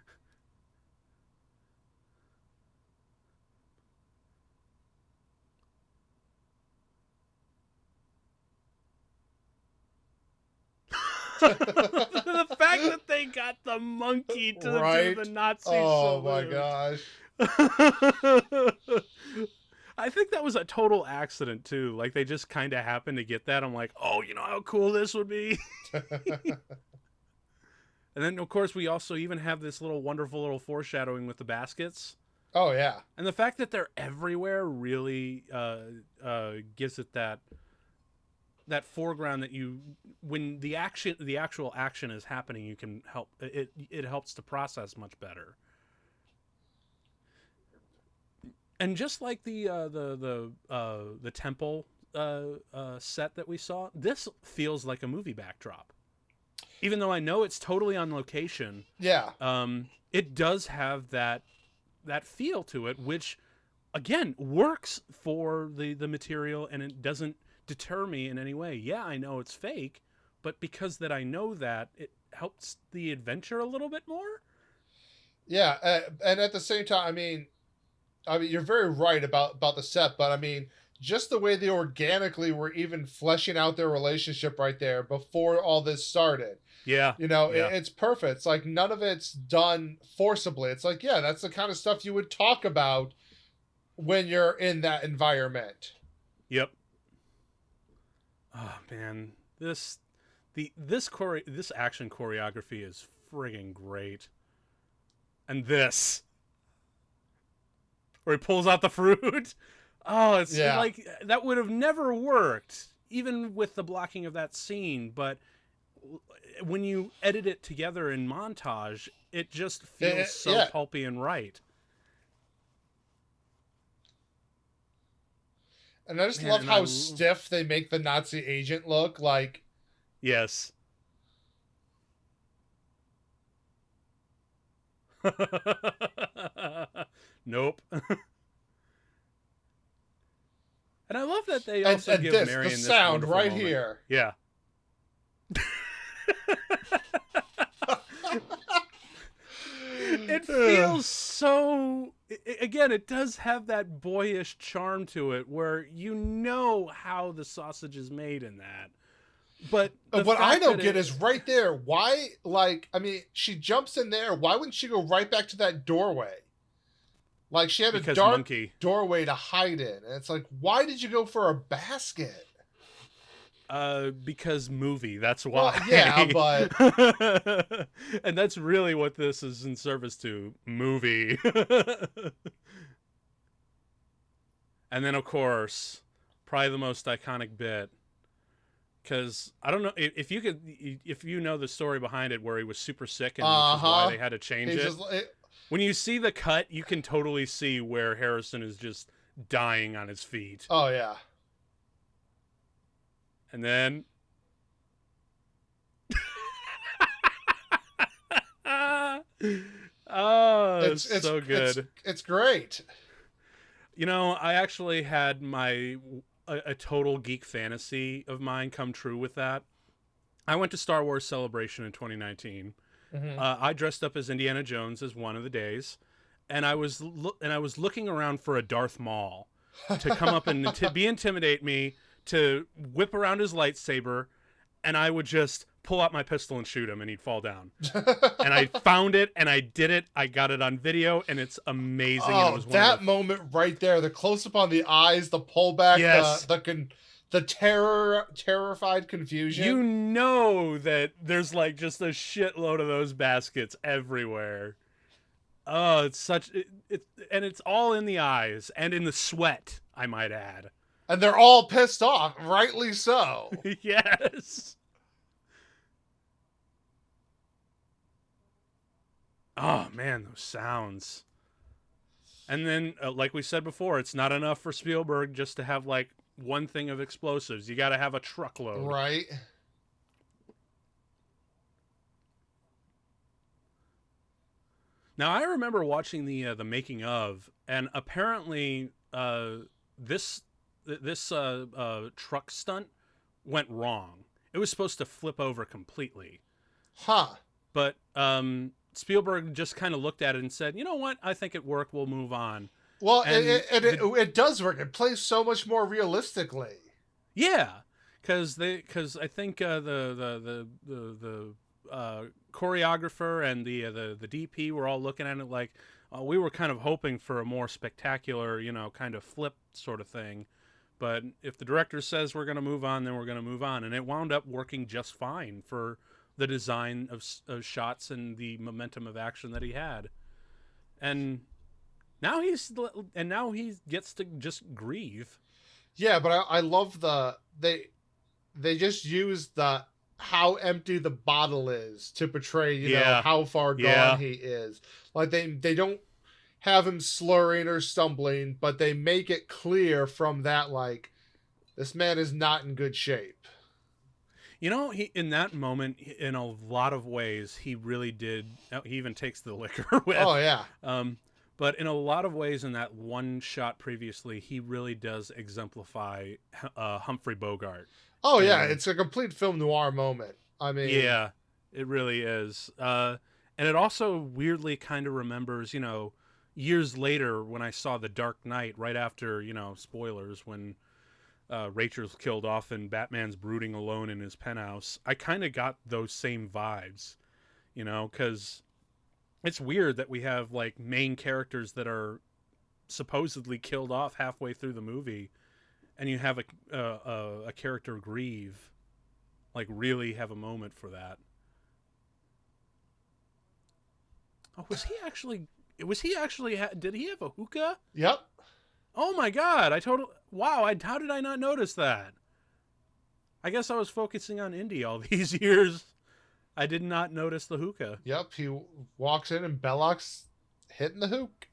The fact that they got the monkey to do Right? the Nazi Oh my salute. gosh. I think that was a total accident too. Like they just kind of happened to get that. I'm like, oh, you know how cool this would be. And then of course we also even have this little wonderful little foreshadowing with the baskets. Oh yeah. And the fact that they're everywhere really gives it that foreground that you, when the actual action is happening, you can help it helps to process much better. And just like the temple set that we saw, this feels like a movie backdrop. Even though I know it's totally on location, Yeah. It does have that feel to it, which again works for the material, and it doesn't deter me in any way. Yeah, I know it's fake, but because that I know that, it helps the adventure a little bit more. Yeah, and at the same time, I mean, you're very right about the set, but I mean, just the way they organically were even fleshing out their relationship right there before all this started. Yeah, You know, yeah, it's perfect. It's like none of it's done forcibly. It's like, yeah, that's the kind of stuff you would talk about when you're in that environment. yep. Oh man, this action choreography is friggin' great, and this where he pulls out the fruit. Oh, it's Yeah. like that would have never worked, even with the blocking of that scene. But when you edit it together in montage, it just feels so Yeah. pulpy and right. And I just Man, love and how stiff they make the Nazi agent look. Like, yes. Nope. And I love that they also and give this, Marion the this sound wonderful right moment. here. Yeah. It feels so. Again, it does have that boyish charm to it, where you know how the sausage is made in that. But What I don't get is right there. Why, like, I mean, she jumps in there. Why wouldn't she go right back to that doorway? Like, she had a dark monkey doorway to hide in. And it's like, why did you go for a basket? Because movie. That's why. Well, yeah, but and that's really what this is in service to. Movie. And then, of course, probably the most iconic bit. Because I don't know if you know the story behind it, where he was super sick, and which is why they had to change it. When you see the cut, you can totally see where Harrison is just dying on his feet. Oh yeah. And then oh, it's so good. It's great. You know, I actually had a total geek fantasy of mine come true with that. I went to Star Wars Celebration in 2019. Mm-hmm. I dressed up as Indiana Jones as one of the days, and I was looking around for a Darth Maul to come up and intimidate me, to whip around his lightsaber, and I would just pull out my pistol and shoot him, and he'd fall down. And I found it, and I did it. I got it on video, and it's amazing. Oh, it was that moment right there, the close up on the eyes, the pullback, yes. the terrified confusion. You know that there's like just a shitload of those baskets everywhere. Oh, it's such and it's all in the eyes and in the sweat, I might add. And they're all pissed off, rightly so. Yes. Oh man, those sounds. And then, like we said before, it's not enough for Spielberg just to have like one thing of explosives. You got to have a truckload. Right. Now I remember watching the making of, and apparently this truck stunt went wrong. It was supposed to flip over completely. Huh. But Spielberg just kind of looked at it and said, "You know what? I think it worked. We'll move on." Well, it does work. It plays so much more realistically. Yeah, because I think the choreographer and the DP were all looking at it like we were kind of hoping for a more spectacular, kind of flip sort of thing. But if the director says we're going to move on, then we're going to move on, and it wound up working just fine for the design of shots and the momentum of action that he had. And now he gets to just grieve. Yeah, but I love they just use the how empty the bottle is to portray, Yeah, how far gone yeah, he is. Like they don't have him slurring or stumbling, but they make it clear from that, like, this man is not in good shape. he in that moment, in a lot of ways, he really did. He even takes the liquor Oh with, yeah. um, but in a lot of ways, in that one shot previously, he really does exemplify Humphrey Bogart. Oh yeah, And it's a complete film noir moment. I mean, yeah, it really is. And it also weirdly kind of remembers, years later when I saw The Dark Knight, right after, spoilers, when Rachel's killed off and Batman's brooding alone in his penthouse. I kind of got those same vibes, because it's weird that we have like main characters that are supposedly killed off halfway through the movie, and you have a character grieve, like really have a moment for that. Oh, was he actually? Was he actually? Did he have a hookah? yep. Oh my god! I totally. Wow! How did I not notice that? I guess I was focusing on Indy all these years. I did not notice the hookah. Yep, he walks in and Belloc's hitting the hook.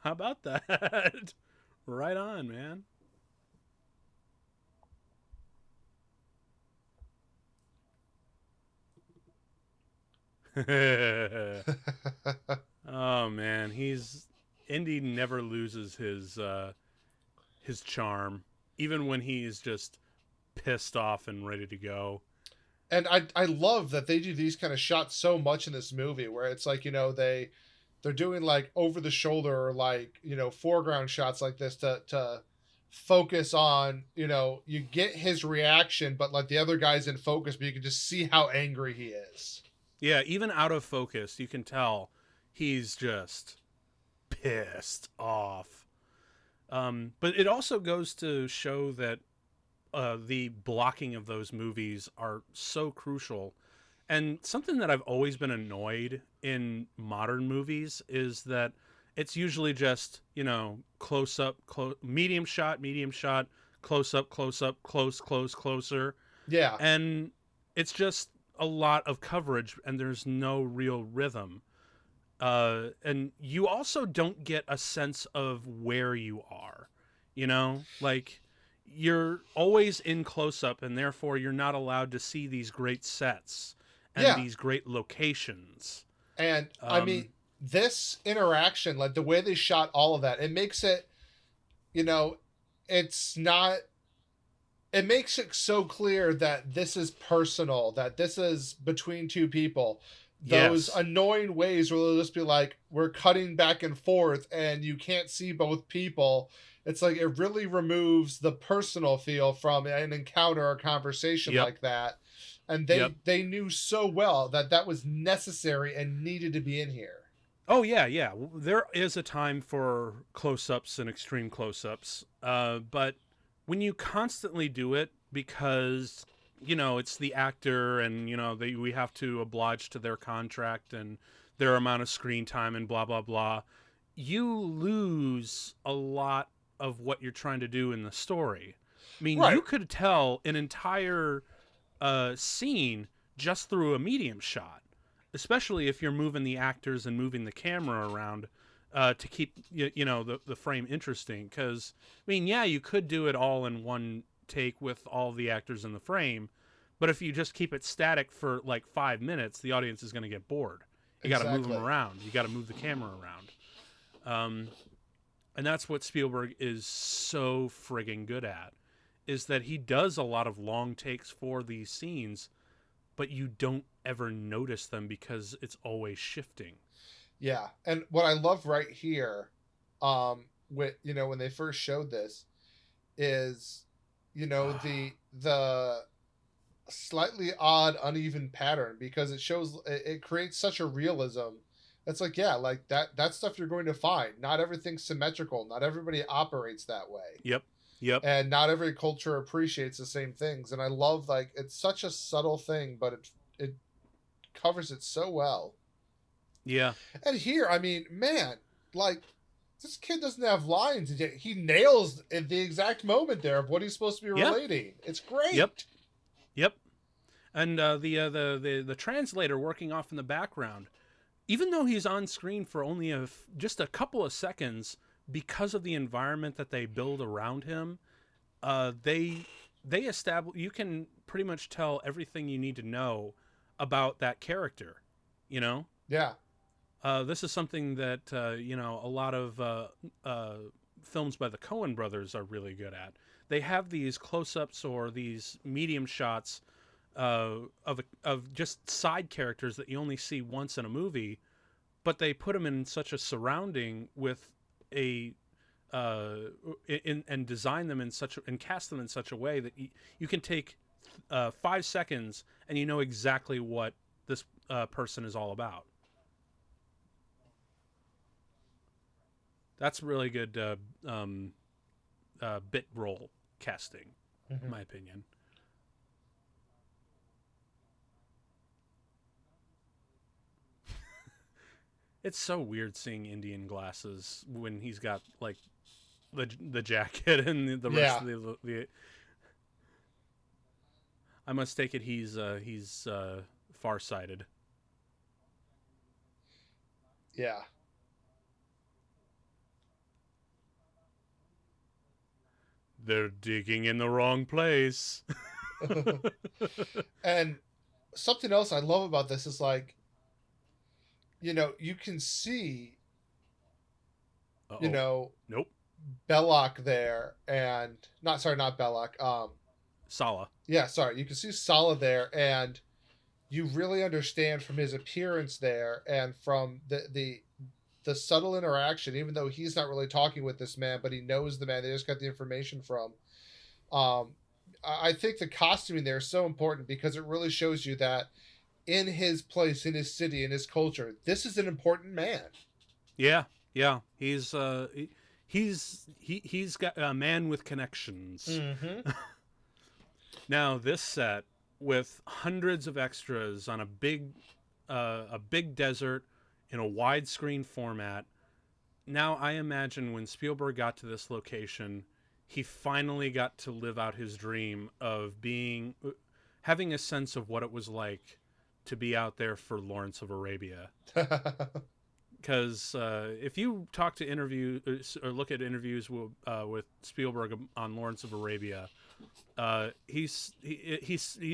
How about that? Right on, man. Oh man, he's Indy never loses his charm, even when he's just pissed off and ready to go. And I love that they do these kind of shots so much in this movie, where it's like, they're doing like over the shoulder or like, foreground shots like this to focus on, you get his reaction, but like the other guy's in focus, but you can just see how angry he is. Yeah, even out of focus, you can tell he's just pissed off. But it also goes to show that the blocking of those movies are so crucial. And something that I've always been annoyed in modern movies is that it's usually just, close up, medium shot, close up, close, closer. Yeah. And it's just a lot of coverage and there's no real rhythm. And you also don't get a sense of where you are, like you're always in close up and therefore you're not allowed to see these great sets and Yeah. these great locations. And I mean, this interaction, like the way they shot all of that, it makes it, you know, it's not, it makes it so clear that this is personal, that this is between two people. Those Yes. annoying ways where they'll just be like, we're cutting back and forth and you can't see both people. It's like it really removes the personal feel from an encounter or conversation Yep. like that. And Yep. they knew so well that that was necessary and needed to be in here. Oh yeah, yeah. There is a time for close-ups and extreme close-ups, but when you constantly do it because it's the actor and we have to oblige to their contract and their amount of screen time and blah blah blah, you lose a lot of what you're trying to do in the story. I mean, you Right. could tell an entire scene just through a medium shot, especially if you're moving the actors and moving the camera around to keep the frame interesting. Because I mean, yeah, you could do it all in one take with all the actors in the frame, but if you just keep it static for like 5 minutes, the audience is going to get bored. You got to move them Exactly. around. You got to move the camera around. And that's what Spielberg is so friggin' good at, is that he does a lot of long takes for these scenes, but you don't ever notice them because it's always shifting. Yeah. And what I love right here, with when they first showed this is, the slightly odd, uneven pattern because it creates such a realism. It's like, yeah, like that stuff you're going to find. Not everything's symmetrical. Not everybody operates that way. Yep. Yep. And not every culture appreciates the same things. And I love, like, it's such a subtle thing, but it covers it so well. Yeah. And here, I mean, man, like, this kid doesn't have lines, and yet he nails at the exact moment there of what he's supposed to be Yeah. relating. It's Yep. great. Yep. And the translator working off in the background, even though he's on screen for only just a couple of seconds, because of the environment that they build around him, they establish, you can pretty much tell everything you need to know about that character. You know, Yeah. this is something that a lot of films by the Coen brothers are really good at. They have these close-ups or these medium shots of just side characters that you only see once in a movie, but they put them in such a surrounding with a and design them in such and cast them in such a way that you can take 5 seconds and you know exactly what this person is all about. That's really good bit role casting, in my opinion. It's so weird seeing Indian glasses when he's got like the jacket and the rest Yeah. of the. I must take it he's farsighted. Yeah. They're digging in the wrong place. And something else I love about this is, like, you can see, you Uh-oh. know, Nope. Belloc there, and not Belloc. Sala. Yeah, sorry. You can see Sala there, and you really understand from his appearance there and from the subtle interaction, even though he's not really talking with this man, but he knows the man. They just got the information from. Um, I think the costuming there is so important because it really shows you that in his place, in his city, in his culture, this is an important man. Yeah, yeah. He's got a man with connections. Mm-hmm. Now this set with hundreds of extras on a big desert in a widescreen format. Now I imagine when Spielberg got to this location, he finally got to live out his dream of having a sense of what it was like to be out there for Lawrence of Arabia. Because if you talk to interviews or look at interviews with Spielberg on Lawrence of Arabia, he's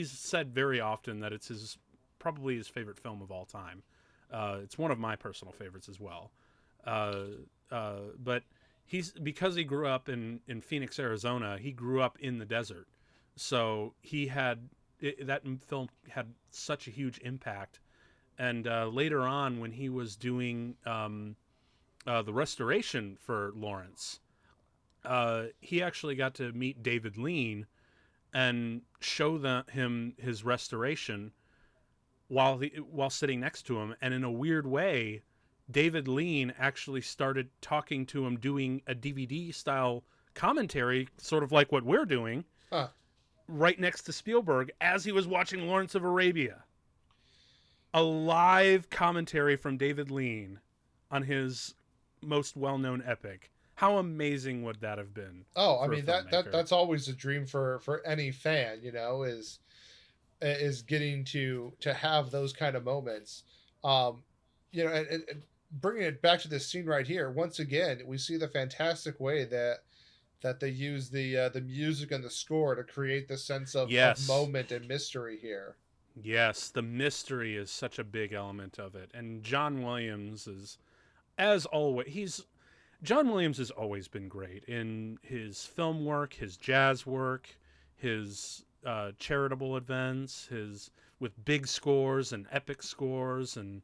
said very often that it's probably his favorite film of all time. It's one of my personal favorites as well. But because he grew up in Phoenix, Arizona, he grew up in the desert, so that film had such a huge impact. And later on, when he was doing the restoration for Lawrence, he actually got to meet David Lean and show him his restoration while sitting next to him. And in a weird way, David Lean actually started talking to him, doing a DVD style commentary, sort of like what we're doing, Huh. right next to Spielberg as he was watching Lawrence of Arabia. A live commentary from David Lean on his most well-known epic. How amazing would that have been? Oh, I For a mean, filmmaker? that's always a dream for any fan, is getting to have those kind of moments. Um, and bringing it back to this scene right here, once again, we see the fantastic way that they use the music and the score to create the sense of Yes. moment and mystery here. Yes, the mystery is such a big element of it. And John Williams is, as always, John Williams has always been great in his film work, his jazz work, his charitable events, his with big scores and epic scores and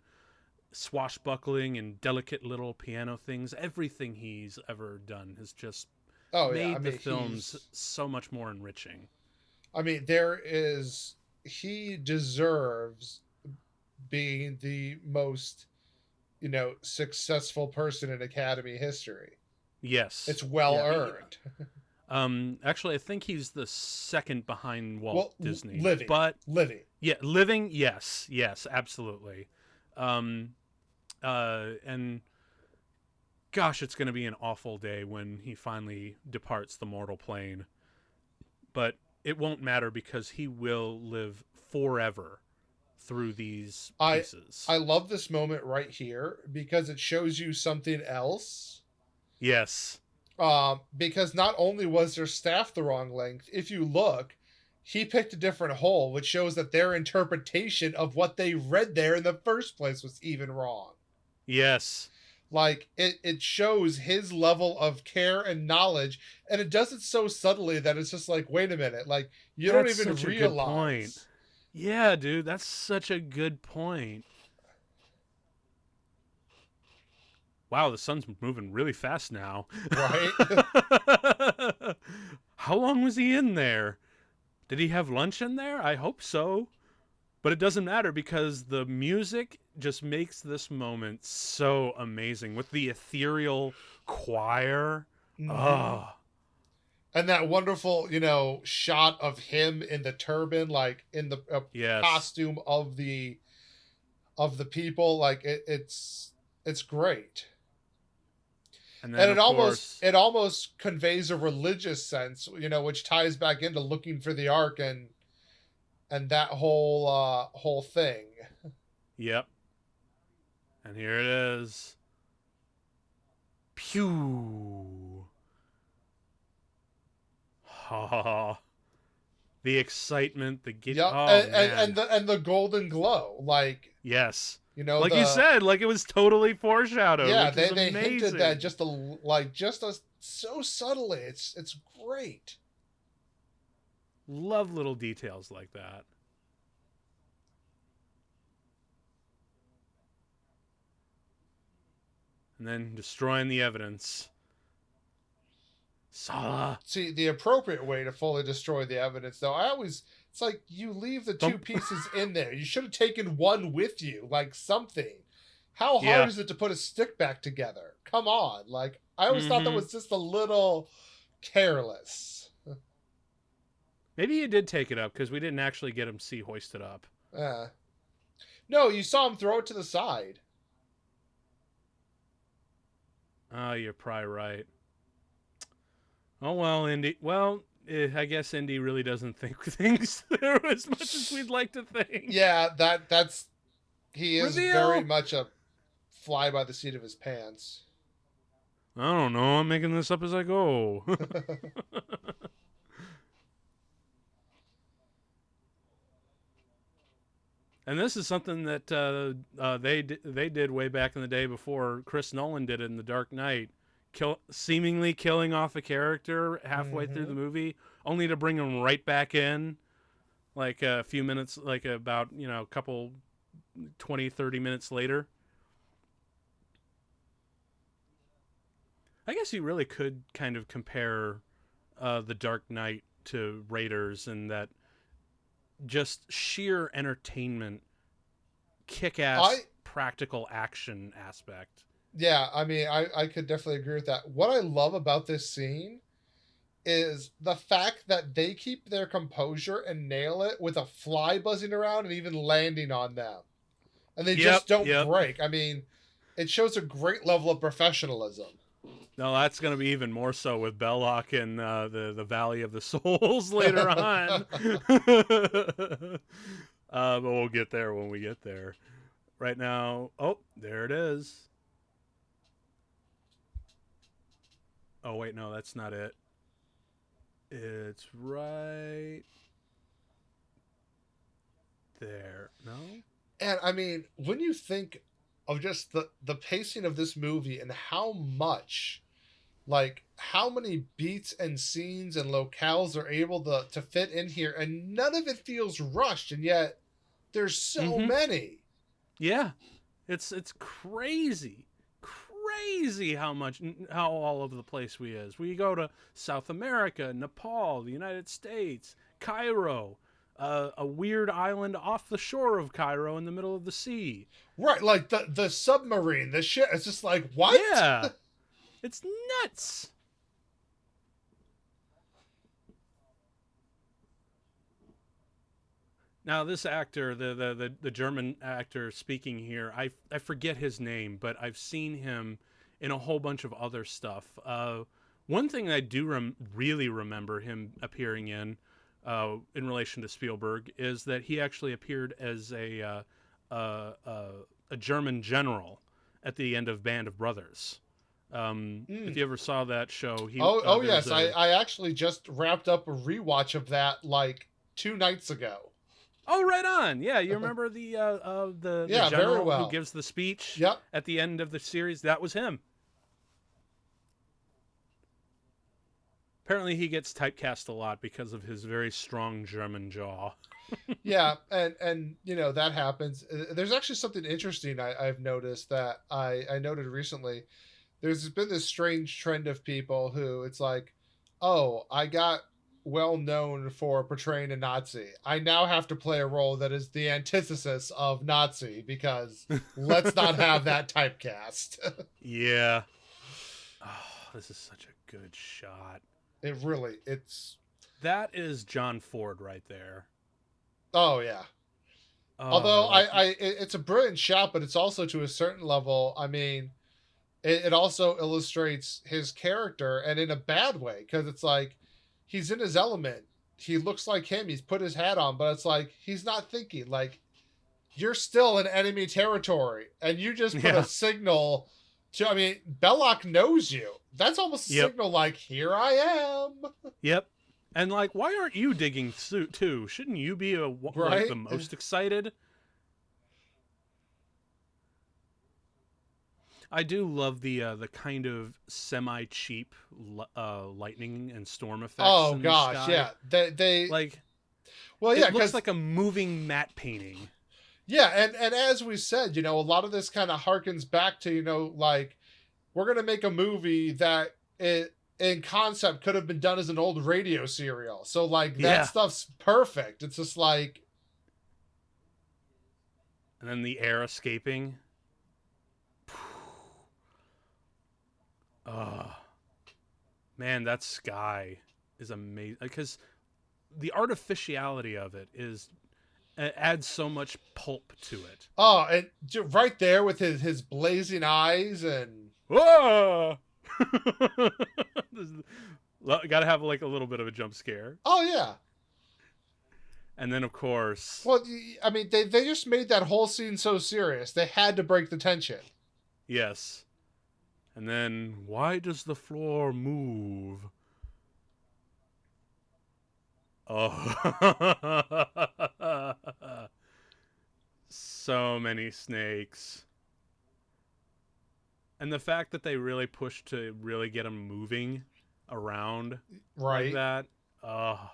swashbuckling and delicate little piano things. Everything he's ever done has just Oh yeah, I made the mean films so much more enriching. there is he deserves being the most, successful person in Academy history. Yes. It's well Yeah. earned. Actually, I think he's the second behind Walt Well, Disney, living, but living. yeah, living, yes, absolutely. Um, and gosh, it's going to be an awful day when he finally departs the mortal plane. But it won't matter because he will live forever through these I pieces. I love this moment right here because it shows you something else. Yes. Because not only was their staff the wrong length, if you look, he picked a different hole, which shows that their interpretation of what they read there in the first place was even wrong. Yes. Like it shows his level of care and knowledge, and it does it so subtly that it's just like, wait a minute, like you don't That's even such a good point. realize. Yeah, dude, that's such a good point. Wow, the sun's moving really fast now. Right? How long was he in there? Did he have lunch in there? I hope so. But it doesn't matter because the music just makes this moment so amazing with the ethereal choir. Mm-hmm. Oh, And that wonderful, shot of him in the turban, like in the yes. costume of the people, like it's great. And then, And it of almost course, it almost conveys a religious sense, which ties back into looking for the ark and that whole thing. yep. And here it is. Pew. Ha. The excitement, the get. Yep, Oh, and man. the golden glow, like Yes. Like you the said, like it was totally foreshadowed, yeah, which is they hinted that amazing. just so subtly. It's great. Love little details like that. And then destroying the evidence. Sala. See, the appropriate way to fully destroy the evidence, though, it's like you leave the two Don't. pieces in there. You should have taken one with you, like something. How hard Yeah. is it to put a stick back together? Come on. Like, I always thought that Mm-hmm. was just a little careless. Maybe he did take it up because we didn't actually get him see hoisted up. Uh, no, you saw him throw it to the side. Oh, you're probably right. Oh well, Indy. Well, I guess Indy really doesn't think things through as much as we'd like to think. Yeah, that's he is very Reveal. much a fly by the seat of his pants. I don't know. I'm making this up as I go. And this is something that they did way back in the day before Chris Nolan did it in The Dark Knight, seemingly killing off a character halfway through Mm-hmm. the movie, only to bring him right back in, like a few minutes, like about a couple 20-30 minutes later. I guess you really could kind of compare The Dark Knight to Raiders in that just sheer entertainment, I kick-ass practical action aspect. Yeah, I mean, I could definitely agree with that. What I love about this scene is the fact that they keep their composure and nail it with a fly buzzing around and even landing on them. And they Yep, just don't yep. break. I mean, it shows a great level of professionalism. No, that's going to be even more so with Belloc and the Valley of the Souls later on. But we'll get there when we get there. Right now, oh, there it is. Oh wait, no, that's not it. It's right there. No. And I mean, when you think of just the pacing of this movie and how much, like how many beats and scenes and locales are able to fit in here, and none of it feels rushed, and yet there's so Mm-hmm. many. Yeah, it's crazy, crazy how all over the place we is. We go to South America, Nepal, the United States, Cairo. a weird island off the shore of Cairo in the middle of the sea. Right, like the submarine, the ship. It's just like, what? Yeah, it's nuts. Now this actor, the German actor speaking here, I forget his name, but I've seen him in a whole bunch of other stuff. One thing I do really remember him appearing in relation to Spielberg, is that he actually appeared as a German general at the end of Band of Brothers. If you ever saw that show, Oh there's yes, a I actually just wrapped up a rewatch of that like 2 nights ago. Oh, right on. Yeah, you remember the Yeah, very general who well. gives the speech Yep. at the end of the series? That was him. Apparently, he gets typecast a lot because of his very strong German jaw. Yeah, and you know that happens. There's actually something interesting I've noticed that I noted recently. There's been this strange trend of people who it's like, oh, I got well known for portraying a Nazi. I now have to play a role that is the antithesis of Nazi because let's not have that typecast. Yeah. Oh, this is such a good shot. It's. That is John Ford right there. Oh yeah. Although it's a brilliant shot, but it's also to a certain level. I mean, it also illustrates his character, and in a bad way, because it's like he's in his element. He looks like him. He's put his hat on, but it's like he's not thinking. Like you're still in enemy territory, and you just put a Yeah. signal to. I mean, Belloc knows you. That's almost a Yep. signal, like here I am. Yep. And like, why aren't you digging too? Shouldn't you be like Right? the most excited? I do love the kind of semi cheap lightning and storm effects Oh in the gosh, sky. yeah. They Like, well, yeah, it looks because like a moving matte painting. yeah, and as we said, you know, a lot of this kind of harkens back to, you know, like we're gonna make a movie that it in concept could have been done as an old radio serial. So like that Yeah. stuff's perfect. It's just like And then the air escaping. Oh, man, that sky is amazing. Because the artificiality of it adds so much pulp to it. oh, and right there with his blazing eyes and Whoa! Got to have like a little bit of a jump scare. oh yeah. And then, of course, Well, I mean, they just made that whole scene so serious. They had to break the tension. yes. And then, why does the floor move? Oh. So many snakes. And the fact that they really pushed to really get them moving around like Right. that. Oh.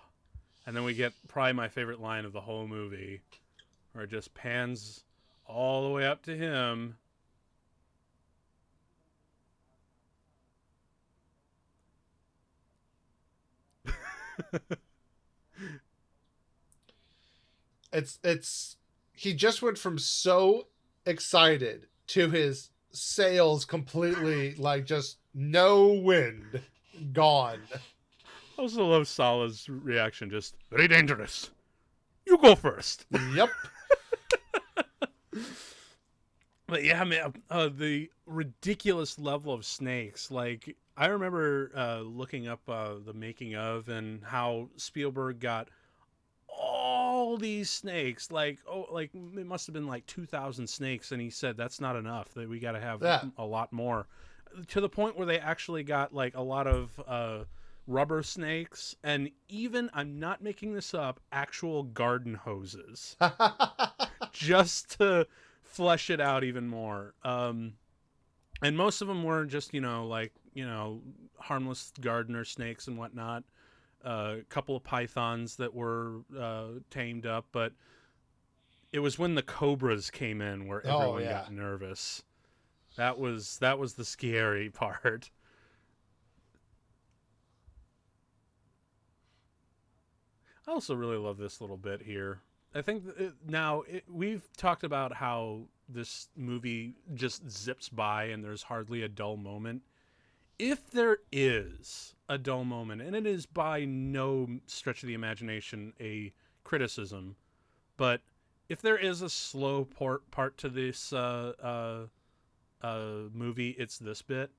And then we get probably my favorite line of the whole movie, where it just pans all the way up to him. It's he just went from so excited to his sails completely like just no wind, gone. I also love Salah's reaction, just very dangerous. You go first. Yep. But yeah, man, the ridiculous level of snakes. Like, I remember looking up the making of and how Spielberg got all these snakes. Like, it must have been like 2,000 snakes, and he said that's not enough. That we got to have Yeah. a lot more. To the point where they actually got like a lot of rubber snakes, and even, I'm not making this up, actual garden hoses, just to flesh it out even more. And most of them were just, harmless gardener snakes and whatnot. A couple of pythons that were tamed up, but it was when the cobras came in where Oh, everyone yeah. got nervous. That was the scary part. I also really love this little bit here. I think we've talked about how this movie just zips by and there's hardly a dull moment. If there is a dull moment, and it is by no stretch of the imagination a criticism, but if there is a slow part to this movie, it's this bit.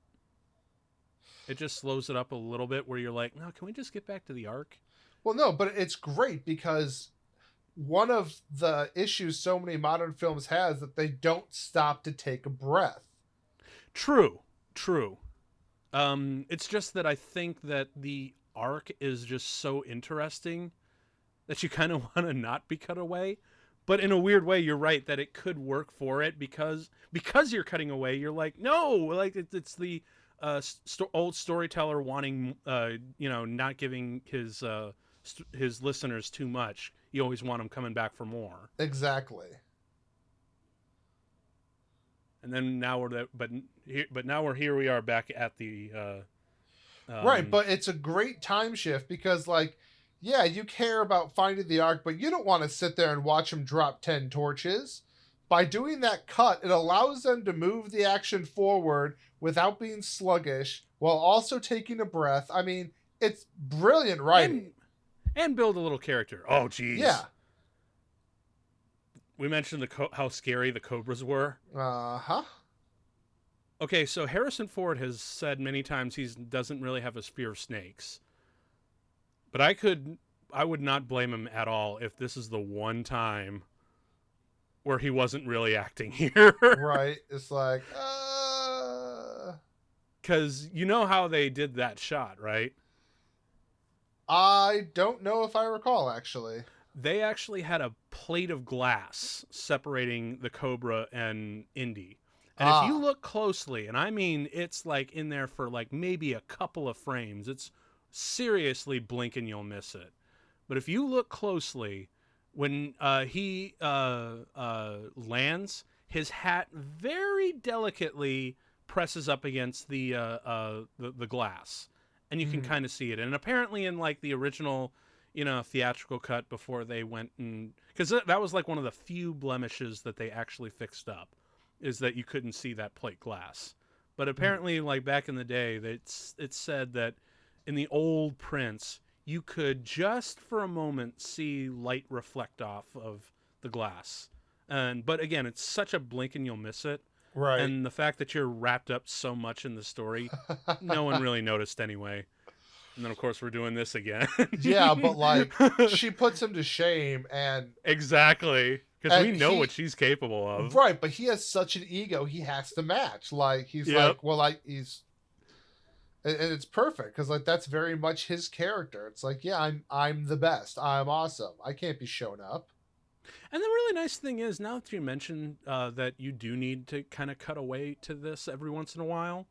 It just slows it up a little bit where you're like, no, can we just get back to the arc? Well, no, but it's great because one of the issues so many modern films has that they don't stop to take a breath. True, true. It's just that I think that the arc is just so interesting that you kind of want to not be cut away. But in a weird way, you're right that it could work for it because you're cutting away. You're like, no, like it's the old storyteller wanting, not giving his listeners too much. You always want them coming back for more. Exactly. And then now we're here. We are back at the right, but it's a great time shift because, like, yeah, you care about finding the arc, but you don't want to sit there and watch him drop 10 torches. By doing that cut, it allows them to move the action forward without being sluggish while also taking a breath. I mean, it's brilliant writing. And build a little character. Oh, geez. Yeah. We mentioned how scary the cobras were. Uh-huh. Okay, so Harrison Ford has said many times he doesn't really have a fear of snakes. But I would not blame him at all if this is the one time where he wasn't really acting here. Right. It's like, Because you know how they did that shot, right? I don't know if I recall, actually. They actually had a plate of glass separating the Cobra and Indy. And if you look closely, and I mean it's like in there for like maybe a couple of frames, it's seriously blink and you'll miss it. But if you look closely, when he lands, his hat very delicately presses up against the glass, and you can kind of see it. And apparently, in like the original, theatrical cut before they went and because that was like one of the few blemishes that they actually fixed up, is that you couldn't see that plate glass. But apparently, like back in the day, it's said that in the old prints, you could just for a moment see light reflect off of the glass. But again, it's such a blink and you'll miss it. Right. And the fact that you're wrapped up so much in the story, no one really noticed anyway. And then, of course, we're doing this again. Yeah, but like she puts him to shame, and exactly, because we know what she's capable of. Right, but he has such an ego; he has to match. Like he's like, well, like he's, and it's perfect because like that's very much his character. It's like, yeah, I'm the best. I'm awesome. I can't be shown up. And the really nice thing is, now that you mentioned that you do need to kind of cut away to this every once in a while,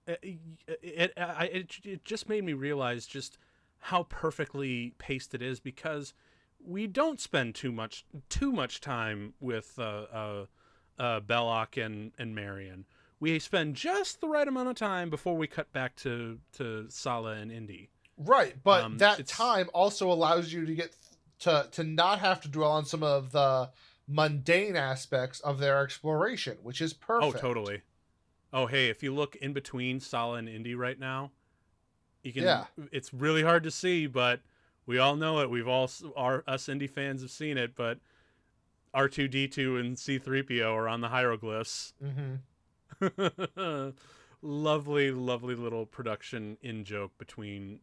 it just made me realize just how perfectly paced it is, because we don't spend too much time with Belloc and Marion. We spend just the right amount of time before we cut back to Sala and Indy. Right, but that time also allows you to get to not have to dwell on some of the mundane aspects of their exploration, which is perfect. Oh, totally. Oh, hey, if you look in between Sala and Indy right now, you can. Yeah. It's really hard to see, but we all know it. Us Indy fans have seen it, but R2-D2 and C-3PO are on the hieroglyphs. Mm-hmm. Lovely, lovely little production in joke between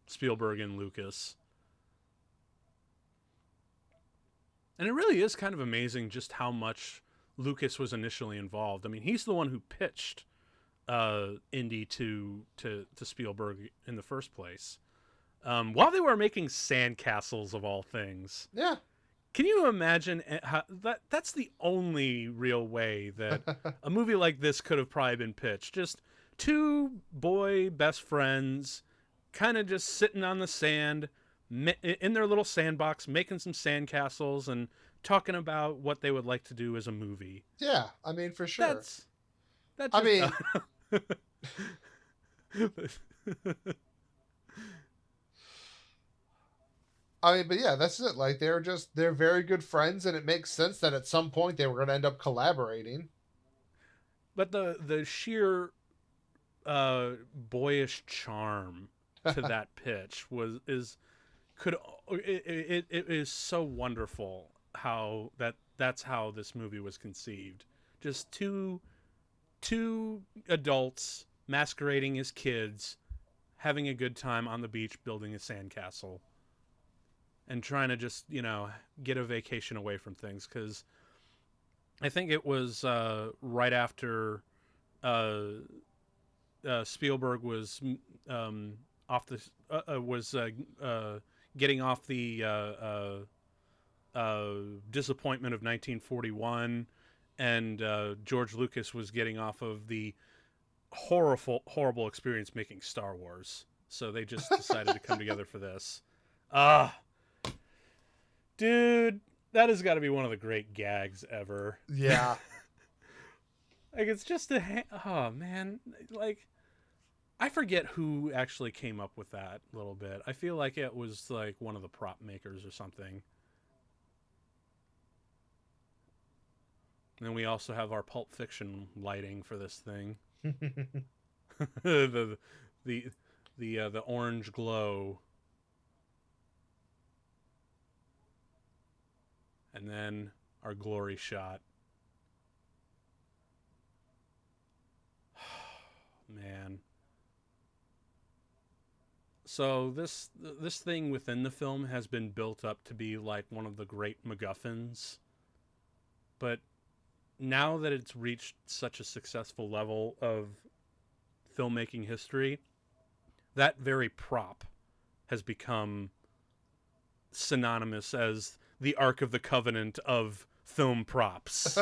Spielberg and Lucas. And it really is kind of amazing just how much Lucas was initially involved. I mean, he's the one who pitched Indy to Spielberg in the first place. While they were making sandcastles of all things. Yeah. Can you imagine how that's the only real way that a movie like this could have probably been pitched? Just two boy best friends kind of just sitting on the sand in their little sandbox, making some sandcastles and talking about what they would like to do as a movie. Yeah, I mean, for sure. That's I mean, I mean, but yeah, that's it. Like they're very good friends, and it makes sense that at some point they were going to end up collaborating. But the sheer boyish charm to that pitch was is could it is so wonderful how that's how this movie was conceived. Just two adults masquerading as kids, having a good time on the beach, building a sandcastle, and trying to just get a vacation away from things. Because I think it was right after uh, Spielberg was off the was getting off the disappointment of 1941, and George Lucas was getting off of the horrible experience making Star Wars. So they just decided to come together for this. Ah, dude, that has got to be one of the great gags ever. Yeah. Like it's just oh man, like I forget who actually came up with that little bit. I feel like it was like one of the prop makers or something. And then we also have our Pulp Fiction lighting for this thing. the the the orange glow, and then our glory shot. Man. So this thing within the film has been built up to be like one of the great MacGuffins, but now that it's reached such a successful level of filmmaking history, that very prop has become synonymous as the Ark of the Covenant of film props.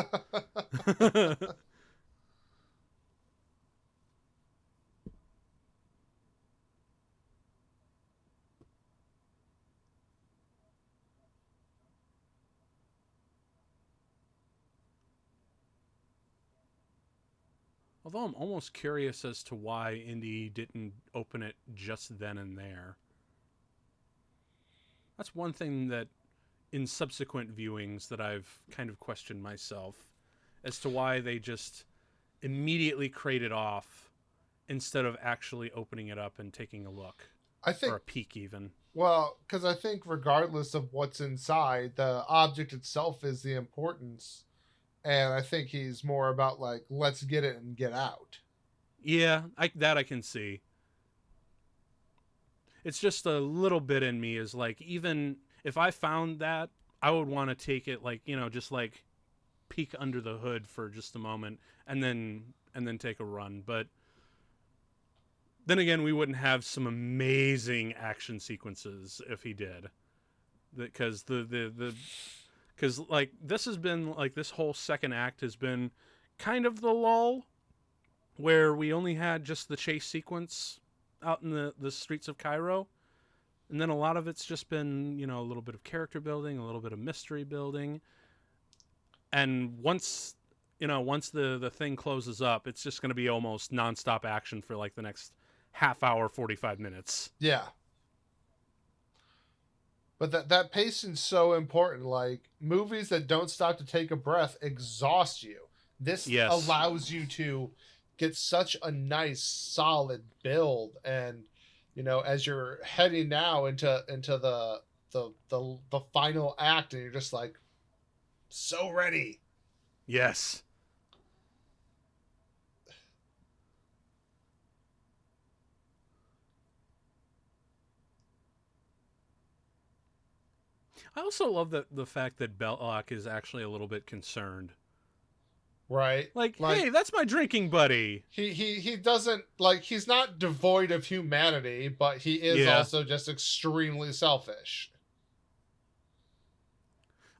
Although I'm almost curious as to why Indy didn't open it just then and there. That's one thing that in subsequent viewings that I've kind of questioned myself as to why they just immediately crated off instead of actually opening it up and taking a look I or think a peek even. Well, because I think regardless of what's inside, the object itself is the importance, and I think he's more about like let's get it and get out. Yeah, I can see. It's just a little bit in me is like even if I found that, I would want to take it like, just like peek under the hood for just a moment and then take a run. But then again, we wouldn't have some amazing action sequences if he did. Because the because like this has been like this whole second act has been kind of the lull where we only had just the chase sequence out in the streets of Cairo. And then a lot of it's just been, a little bit of character building, a little bit of mystery building. And once the thing closes up, it's just going to be almost nonstop action for like the next half hour, 45 minutes. Yeah, but that pacing's so important. Like movies that don't stop to take a breath exhaust you. This Yes. allows you to get such a nice solid build, and as you're heading now into the final act, and you're just like so ready. Yes. I also love the fact that Belloc is actually a little bit concerned. Right, Like, like hey, that's my drinking buddy. he doesn't, like, he's not devoid of humanity, but he is Yeah. also just extremely selfish.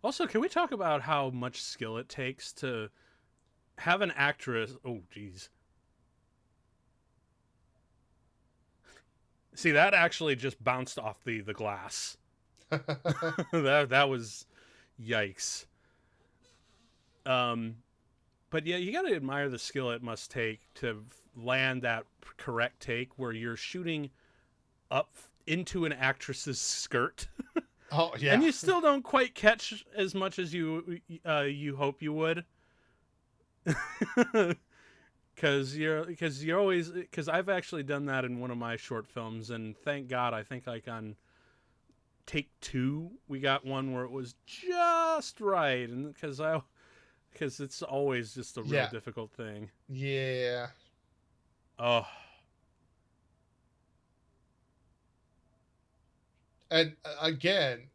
Also, can we talk about how much skill it takes to have an actress? Oh, geez. See, that actually just bounced off the glass. That was yikes. Um, but yeah, you got to admire the skill it must take to land that correct take where you're shooting up into an actress's skirt Oh And yeah, you still don't quite catch as much as you hope you would. Because I've actually done that in one of my short films, and thank God, I think like on take two we got one where it was just right, and because it's always just a real yeah, difficult thing. yeah. Oh, And again,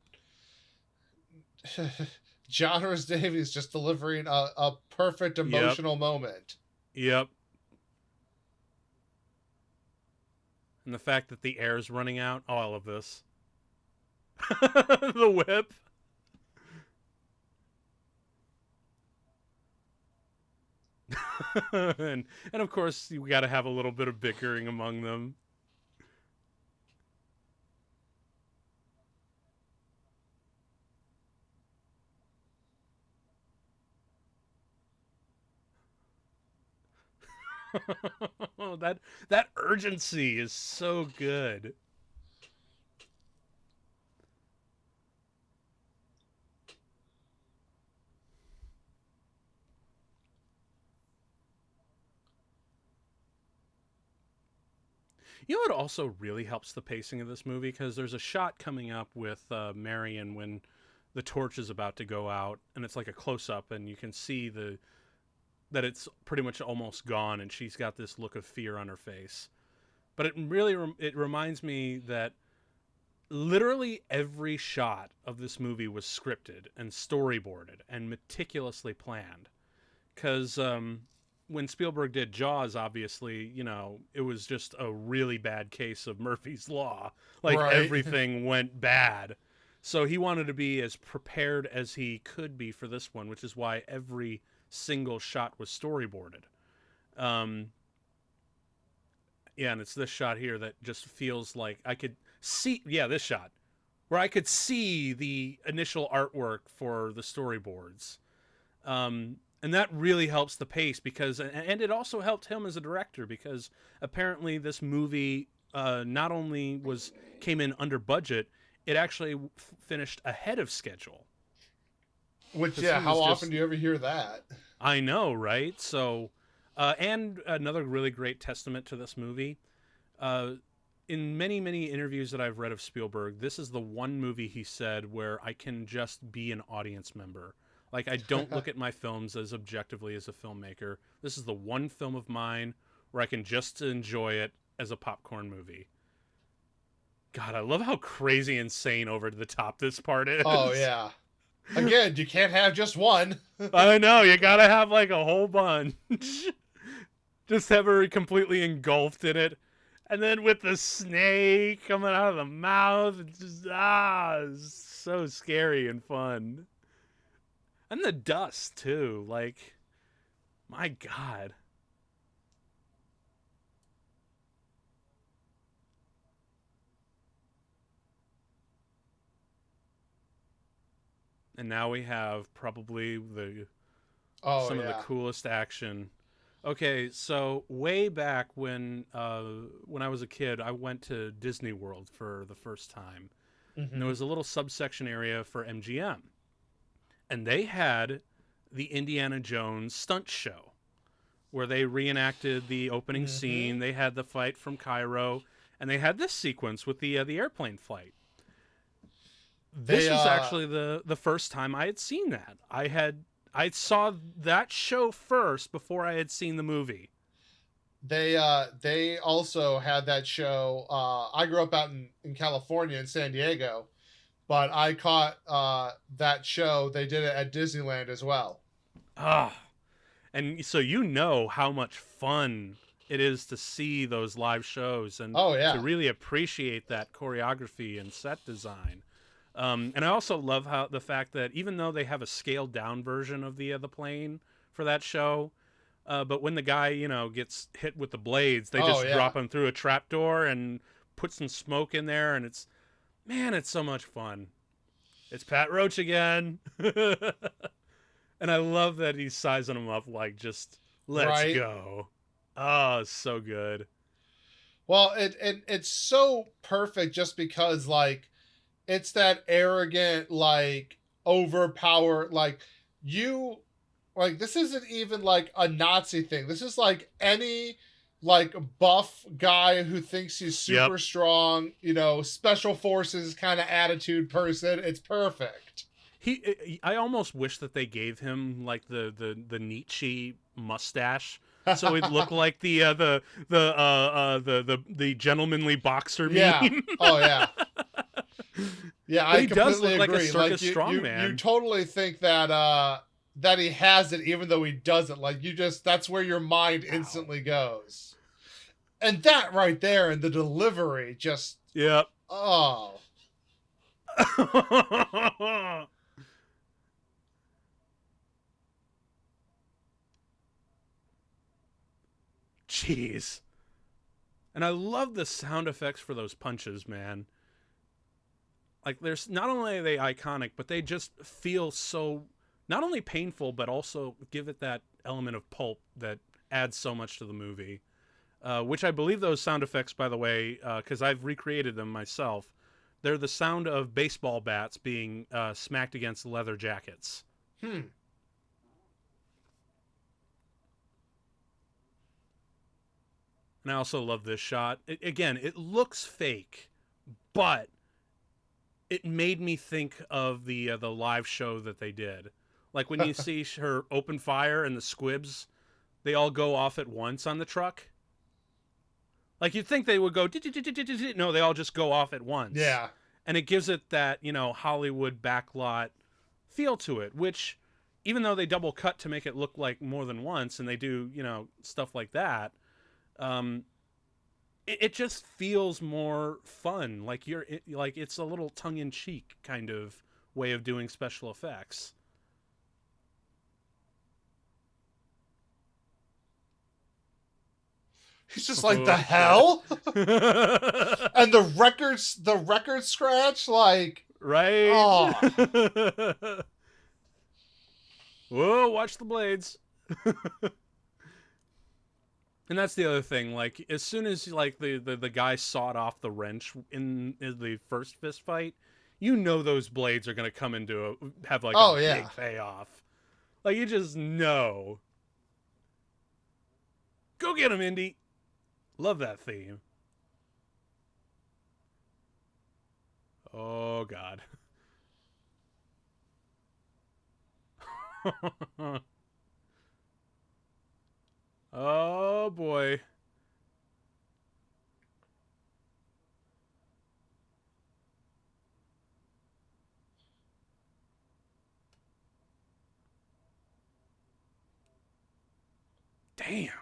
John Rhys Davies just delivering a perfect yep, emotional moment. yep. And the fact that the air's running out, all of this. The whip. And of course you got to have a little bit of bickering among them. that that urgency is so good. You know what also really helps the pacing of this movie, because there's a shot coming up with Marion when the torch is about to go out, and it's like a close up, and you can see the that it's pretty much almost gone, and she's got this look of fear on her face. But it really it reminds me that literally every shot of this movie was scripted and storyboarded and meticulously planned. Because when Spielberg did Jaws, obviously, it was just a really bad case of Murphy's Law. Like Right. everything went bad. So he wanted to be as prepared as he could be for this one, which is why every single shot was storyboarded. Um, yeah, and it's this shot here that just feels like I could see, yeah, this shot, where I could see the initial artwork for the storyboards. And that really helps the pace, because, and it also helped him as a director, because apparently this movie not only came in under budget, it actually finished ahead of schedule, Which, because yeah, he how was often just, do you ever hear that? I know, right? So, and another really great testament to this movie. Uh, in many, many interviews that I've read of Spielberg, this is the one movie he said where I can just be an audience member. Like, I don't look at my films as objectively as a filmmaker. This is the one film of mine where I can just enjoy it as a popcorn movie. God, I love how crazy, insane, over the top this part Oh is. yeah. Again, you can't have just one. I know, you gotta have like a whole bunch. Just have her completely engulfed in it. And then with the snake coming out of the mouth, it's just, it's so scary and fun. And the dust, too. Like, my God. And now we have probably Oh some of the yeah. coolest action. Okay, so way back when I was a kid, I went to Disney World for the first time. And there Mm-hmm. was a little subsection area for MGM. And they had the Indiana Jones stunt show, where they reenacted the opening Mm-hmm. scene. They had the fight from Cairo, and they had this sequence with the airplane flight. They This was actually the first time I had seen that. I saw that show first before I had seen the movie. they also had that show. I grew up out in California in San Diego, but I caught that show. They did it at Disneyland as well. Ah, and so you know how much fun it is to see those live shows and Oh to yeah. really appreciate that choreography and set design. And I also love how the fact that even though they have a scaled down version of the plane for that show, but when the guy gets hit with the blades, they Oh just yeah. drop him through a trapdoor and put some smoke in there, and it's so much fun. It's Pat Roach again, and I love that he's sizing him up like just let's Right. go. Oh, it's so good. Well, it's so perfect just because like it's that arrogant, like, overpower, like, you, like, this isn't even like a Nazi thing. This is like any, like, buff guy who thinks he's Yep. super strong, special forces kind of attitude person. It's perfect. I almost wish that they gave him like the Nietzsche mustache, so he'd look like the gentlemanly boxer Yeah. meme. Oh yeah. Yeah, But I he does completely look like a agree. Like, circus you strongman. totally think that that he has it even though he doesn't. Like, you just, that's where your mind Wow. instantly goes. And that right there and the delivery just, Yep. oh. Jeez. And I love the sound effects for those punches, man. Like, there's not only are they iconic, but they just feel so not only painful, but also give it that element of pulp that adds so much to the movie. Which I believe those sound effects, by the way, because I've recreated them myself. They're the sound of baseball bats being smacked against leather jackets. Hmm. And I also love this shot. Again, it looks fake, but it made me think of the live show that they did. Like when you see her open fire and the squibs, they all go off at once on the truck. Like you'd think they would go, no, they all just go off at once, Yeah. and it gives it that Hollywood backlot feel to it. Which, even though they double cut to make it look like more than once, and they do stuff like that, um, it just feels more fun. Like like it's a little tongue in cheek kind of way of doing special effects. He's just like, the Oh shit! hell? And the record scratch, like, Right? oh. Whoa! Watch the blades. And that's the other thing. Like as soon as like the guy sawed off the wrench in the first fist fight, those blades are gonna come into have like a Oh yeah. big payoff. Like you just know. Go get him, Indy. Love that theme. Oh God. Oh boy. Damn.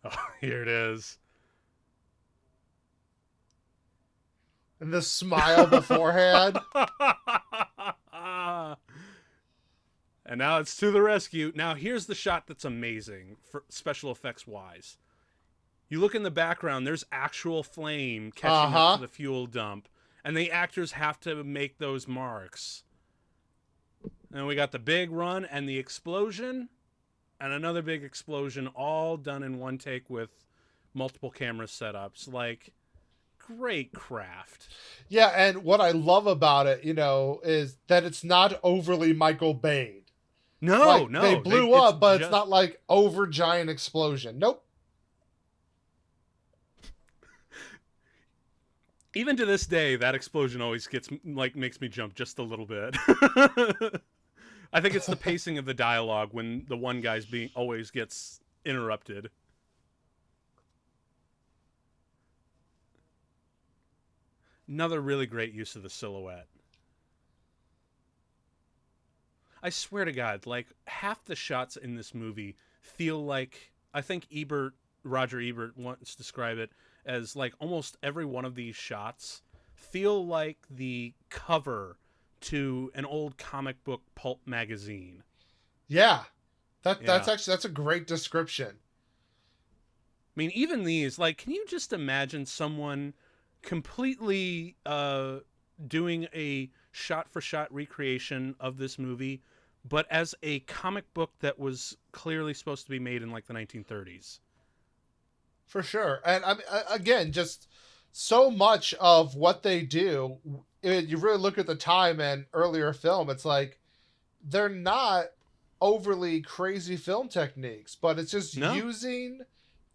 Oh, here it is. And the smile beforehand. And now it's to the rescue. Now here's the shot that's amazing for special effects wise. You look in the background, there's actual flame catching up to Uh-huh. the fuel dump, and the actors have to make those marks. And we got the big run and the explosion, and another big explosion, all done in one take with multiple camera setups. Like, great craft. Yeah, and what I love about it, is that it's not overly Michael Bay. No, Like, they no, blew it's up, but it's just not like over giant explosion. Nope. even to this day, that explosion always makes me jump just a little bit. I think it's the pacing of the dialogue when the one guy's being always gets interrupted. Another really great use of the silhouette. I swear to God, like half the shots in this movie feel like I think Roger Ebert once described it as like almost every one of these shots feel like the cover to an old comic book pulp magazine. Yeah. That's Yeah. actually, that's a great description. I mean, even these, like, can you just imagine someone completely doing a shot for shot recreation of this movie, but as a comic book that was clearly supposed to be made in like the 1930s? For sure. And I mean, again, just so much of what they do, you really look at the time and earlier film, it's like they're not overly crazy film techniques, but it's just No. using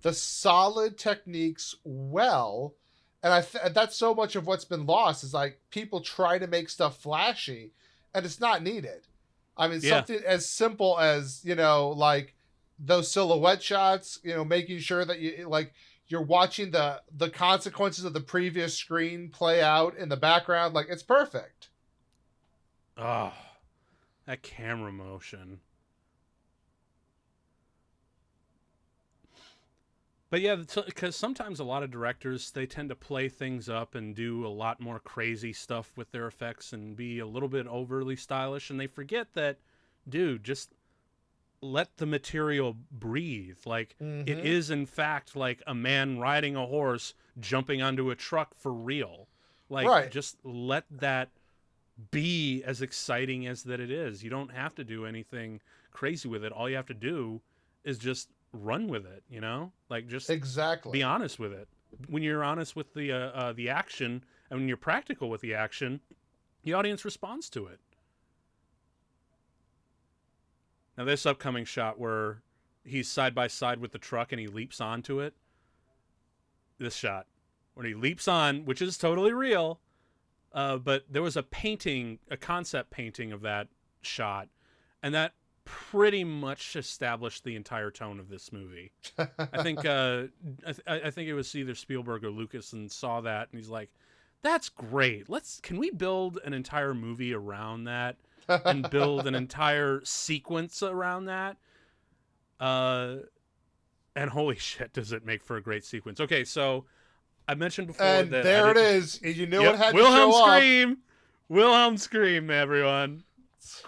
the solid techniques well. And that's so much of what's been lost is like people try to make stuff flashy and it's not needed. I mean, Yeah. something as simple as, like those silhouette shots, making sure that you're watching the consequences of the previous screen play out in the background. Like, it's perfect. Oh, that camera motion. But yeah, because sometimes a lot of directors, they tend to play things up and do a lot more crazy stuff with their effects and be a little bit overly stylish, and they forget that, dude, just let the material breathe. Like, it Mm-hmm. is in fact like a man riding a horse jumping onto a truck for real. Like, Right. just let that be as exciting as that it is. You don't have to do anything crazy with it. All you have to do is just run with it, like, just be Exactly. honest with it. When you're honest with the action, and when you're practical with the action, the audience responds to it. Now, this upcoming shot where he's side by side with the truck and he leaps onto it, this shot when he leaps on, which is totally real, but there was a concept painting of that shot, and that pretty much established the entire tone of this movie. I think I think it was either Spielberg or Lucas, and saw that, and he's like, "That's great. Can we build an entire movie around that, and build an entire sequence around that?" And holy shit, does it make for a great sequence? Okay, so I mentioned before And that I there it didn't. is. You knew it Yep, had to Wilhelm show up. scream, Wilhelm scream, everyone,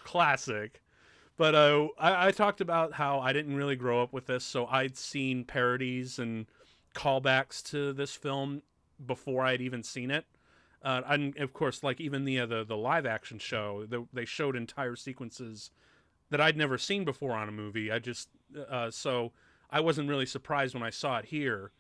classic. But I talked about how I didn't really grow up with this, so I'd seen parodies and callbacks to this film before I'd even seen it. And of course, like even the live action show, they showed entire sequences that I'd never seen before on a movie. So I wasn't really surprised when I saw it here.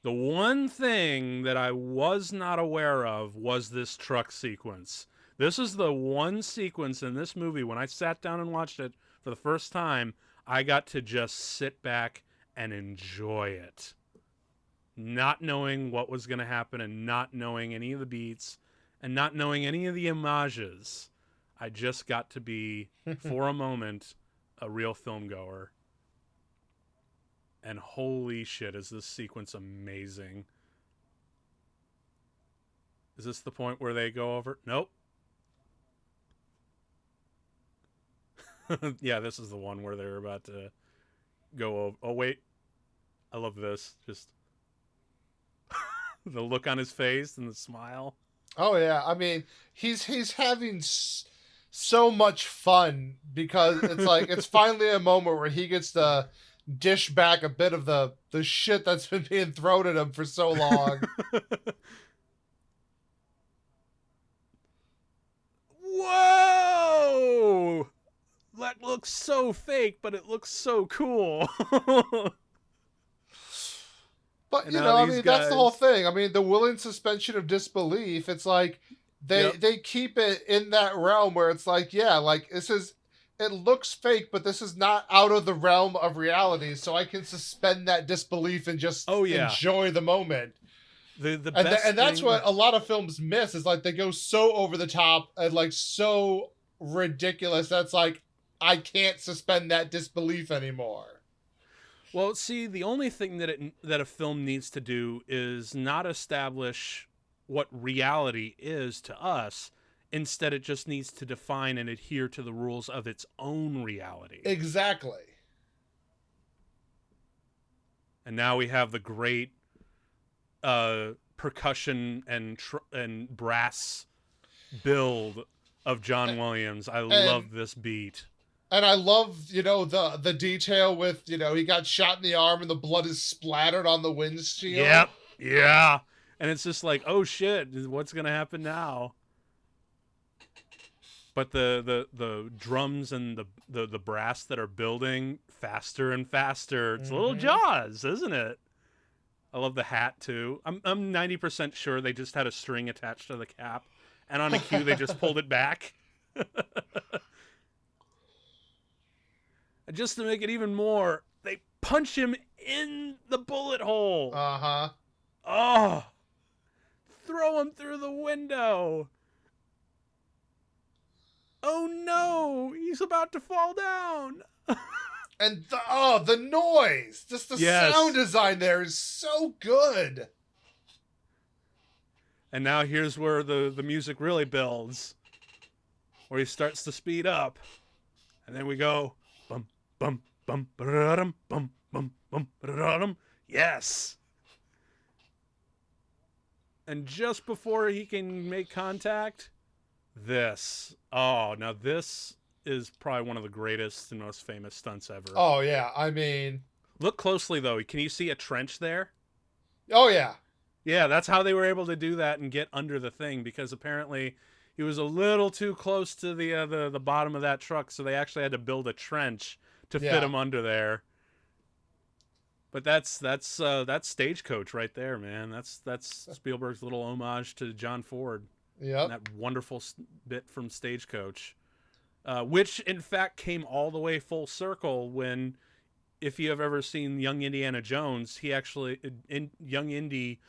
The one thing that I was not aware of was this truck sequence. This is the one sequence in this movie when I sat down and watched it for the first time, I got to just sit back and enjoy it. Not knowing what was going to happen and not knowing any of the beats and not knowing any of the homages. I just got to be, for a moment, a real film goer. And holy shit, is this sequence amazing. Is this the point where they go over? Nope. Yeah, this is the one where they're about to go over. Oh, wait. I love this. Just the look on his face and the smile. Oh yeah, I mean, he's having so much fun because it's like it's finally a moment where he gets to dish back a bit of the shit that's been being thrown at him for so long. Whoa! That looks so fake, but it looks so cool. But And now I these mean, that's the whole guys. thing. I mean, the willing suspension of disbelief. It's like they Yep. they keep it in that realm where it's like, yeah, like this is. It looks fake, but this is not out of the realm of reality, so I can suspend that disbelief and just Oh yeah. enjoy the moment. The And best and that's thing. what a lot of films miss is like they go so over the top and like so ridiculous that's like I can't suspend that disbelief anymore. Well, see, the only thing that a film needs to do is not establish what reality is to us. Instead, it just needs to define and adhere to the rules of its own reality. Exactly. And now we have the great percussion and brass build of John Williams. I And love this beat. and I love, the detail with, he got shot in the arm and the blood is splattered on the windshield. Yep. Yeah. And it's just like, oh shit, what's gonna happen now? But the drums and the brass that are building faster and faster. It's a little Mm-hmm. Jaws, isn't it? I love the hat too. I'm 90% sure they just had a string attached to the cap, and on a cue they just pulled it back. And just to make it even more, they punch him in the bullet hole. Uh-huh. Oh, throw him through the window. Oh no, he's about to fall down. And the noise, just the Yes. sound design there is so good. And now here's where the music really builds, where he starts to speed up, and then we go bum bum bum ba-da-dum, bum bum bum ba-da-dum. Yes. And just before he can make contact, this. Oh, now this is probably one of the greatest and most famous stunts ever. Oh yeah, I mean, Look closely though. Can you see a trench there? oh yeah. Yeah, that's how they were able to do that and get under the thing, because apparently he was a little too close to the bottom of that truck, so they actually had to build a trench to fit him under there. But that's Stagecoach right there, man. That's Spielberg's little homage to John Ford. Yep. That wonderful bit from Stagecoach, which in fact came all the way full circle when, if you have ever seen Young Indiana Jones, he actually, Young Indy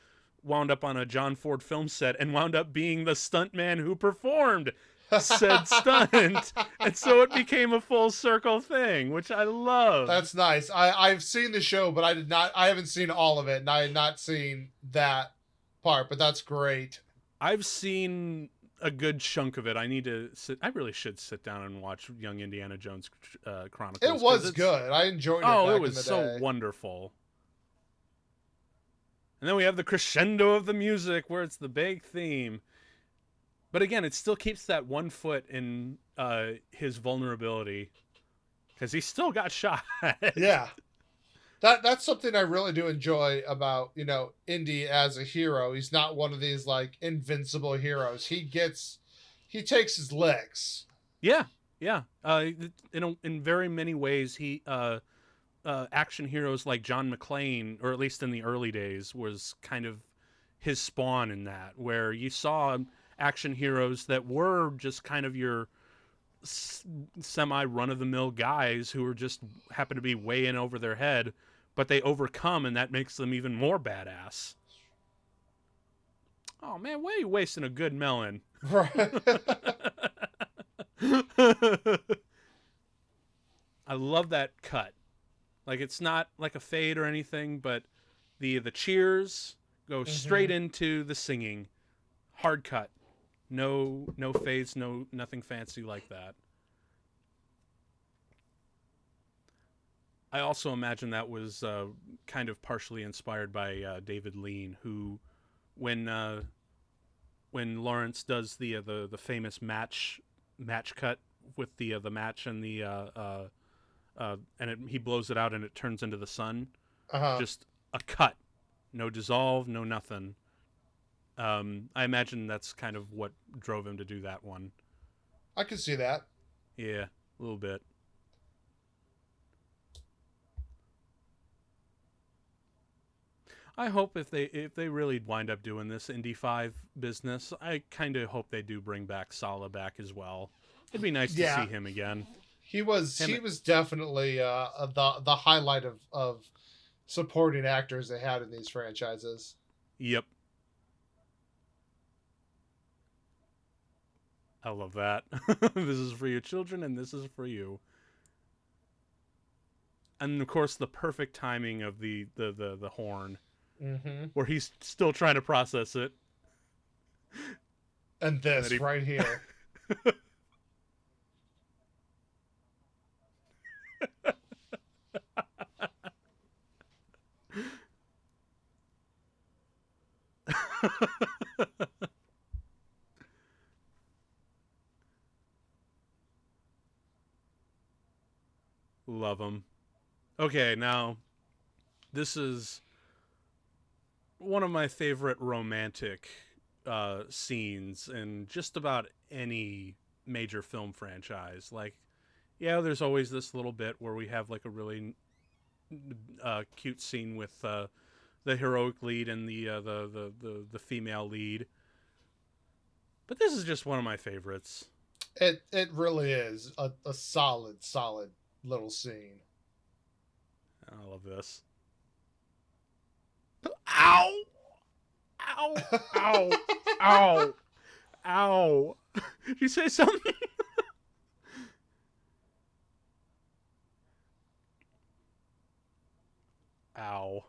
wound up on a John Ford film set and wound up being the stuntman who performed said stunt. And so it became a full circle thing, which I love. That's nice. I've seen the show, but I haven't seen all of it, and I had not seen that part, but that's great. I've seen a good chunk of it. I really should sit down and watch Young Indiana Jones Chronicles. It was good. I enjoyed it. Oh, it was so wonderful. And then we have the crescendo of the music where it's the big theme. But again, it still keeps that 1 foot in his vulnerability, because he still got shot. Yeah. That's something I really do enjoy about, Indy as a hero. He's not one of these like invincible heroes. He takes his licks. Yeah. In very many ways, he action heroes like John McClane, or at least in the early days, was kind of his spawn in that, where you saw action heroes that were just kind of your semi run-of-the-mill guys who were just happen to be way in over their head, but they overcome, and that makes them even more badass. Oh man, why are you wasting a good melon? Right. I love that cut. Like, it's not like a fade or anything, but the cheers go straight into the singing. Hard cut. No fades, nothing fancy like that. I also imagine that was kind of partially inspired by David Lean, who, when Lawrence does the famous match cut with the match and the he blows it out and it turns into the sun. Just a cut, no dissolve, no nothing. I imagine that's kind of what drove him to do that one. I can see that. Yeah, a little bit. I hope if they really wind up doing this Indy 5 business, I kind of hope they do bring back Sala back as well. It'd be nice to see him again. He was definitely the highlight of supporting actors they had in these franchises. Yep. I love that. This is for your children, and this is for you. And of course, the perfect timing of the horn, where he's still trying to process it. And this right here. Love him. Okay, now this is one of my favorite romantic scenes in just about any major film franchise. Like, yeah, there's always this little bit where we have like a really cute scene with the heroic lead and the female lead. But this is just one of my favorites. It really is a solid little scene. I love this. Ow! Ow! Ow! Ow! Ow! Did you say something? Ow!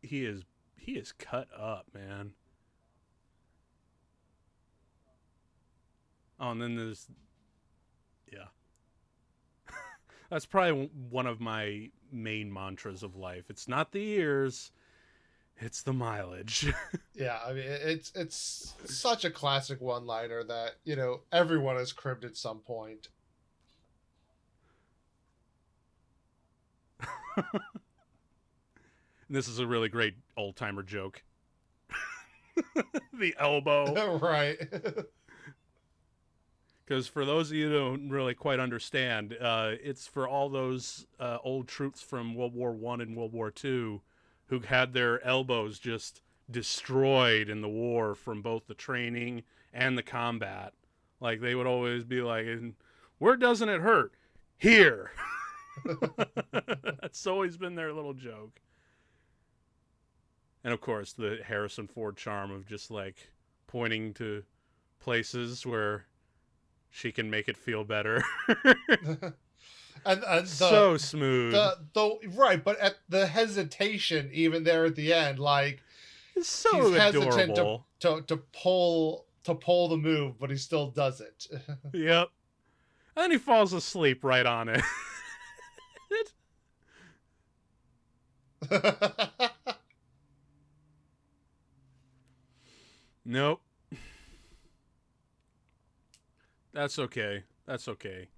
He is cut up, man. Oh, and then there's yeah. That's probably one of my main mantras of life. It's not the ears, it's the mileage. Yeah, I mean it's such a classic one-liner that, you know, everyone has cribbed at some point. This is a really great old timer joke. The elbow. Right. Because for those of you who don't really quite understand, it's for all those old troops from World War I and World War II who had their elbows just destroyed in the war from both the training and the combat. Like, they would always be like, where doesn't it hurt? Here. That's always been their little joke. And of course, the Harrison Ford charm of just like pointing to places where she can make it feel better. and so smooth. Right, but at the hesitation, even there at the end, like it's so he's hesitant adorable. to pull the move, but he still does it. Yep. And then he falls asleep right on it. Nope. That's okay. That's okay.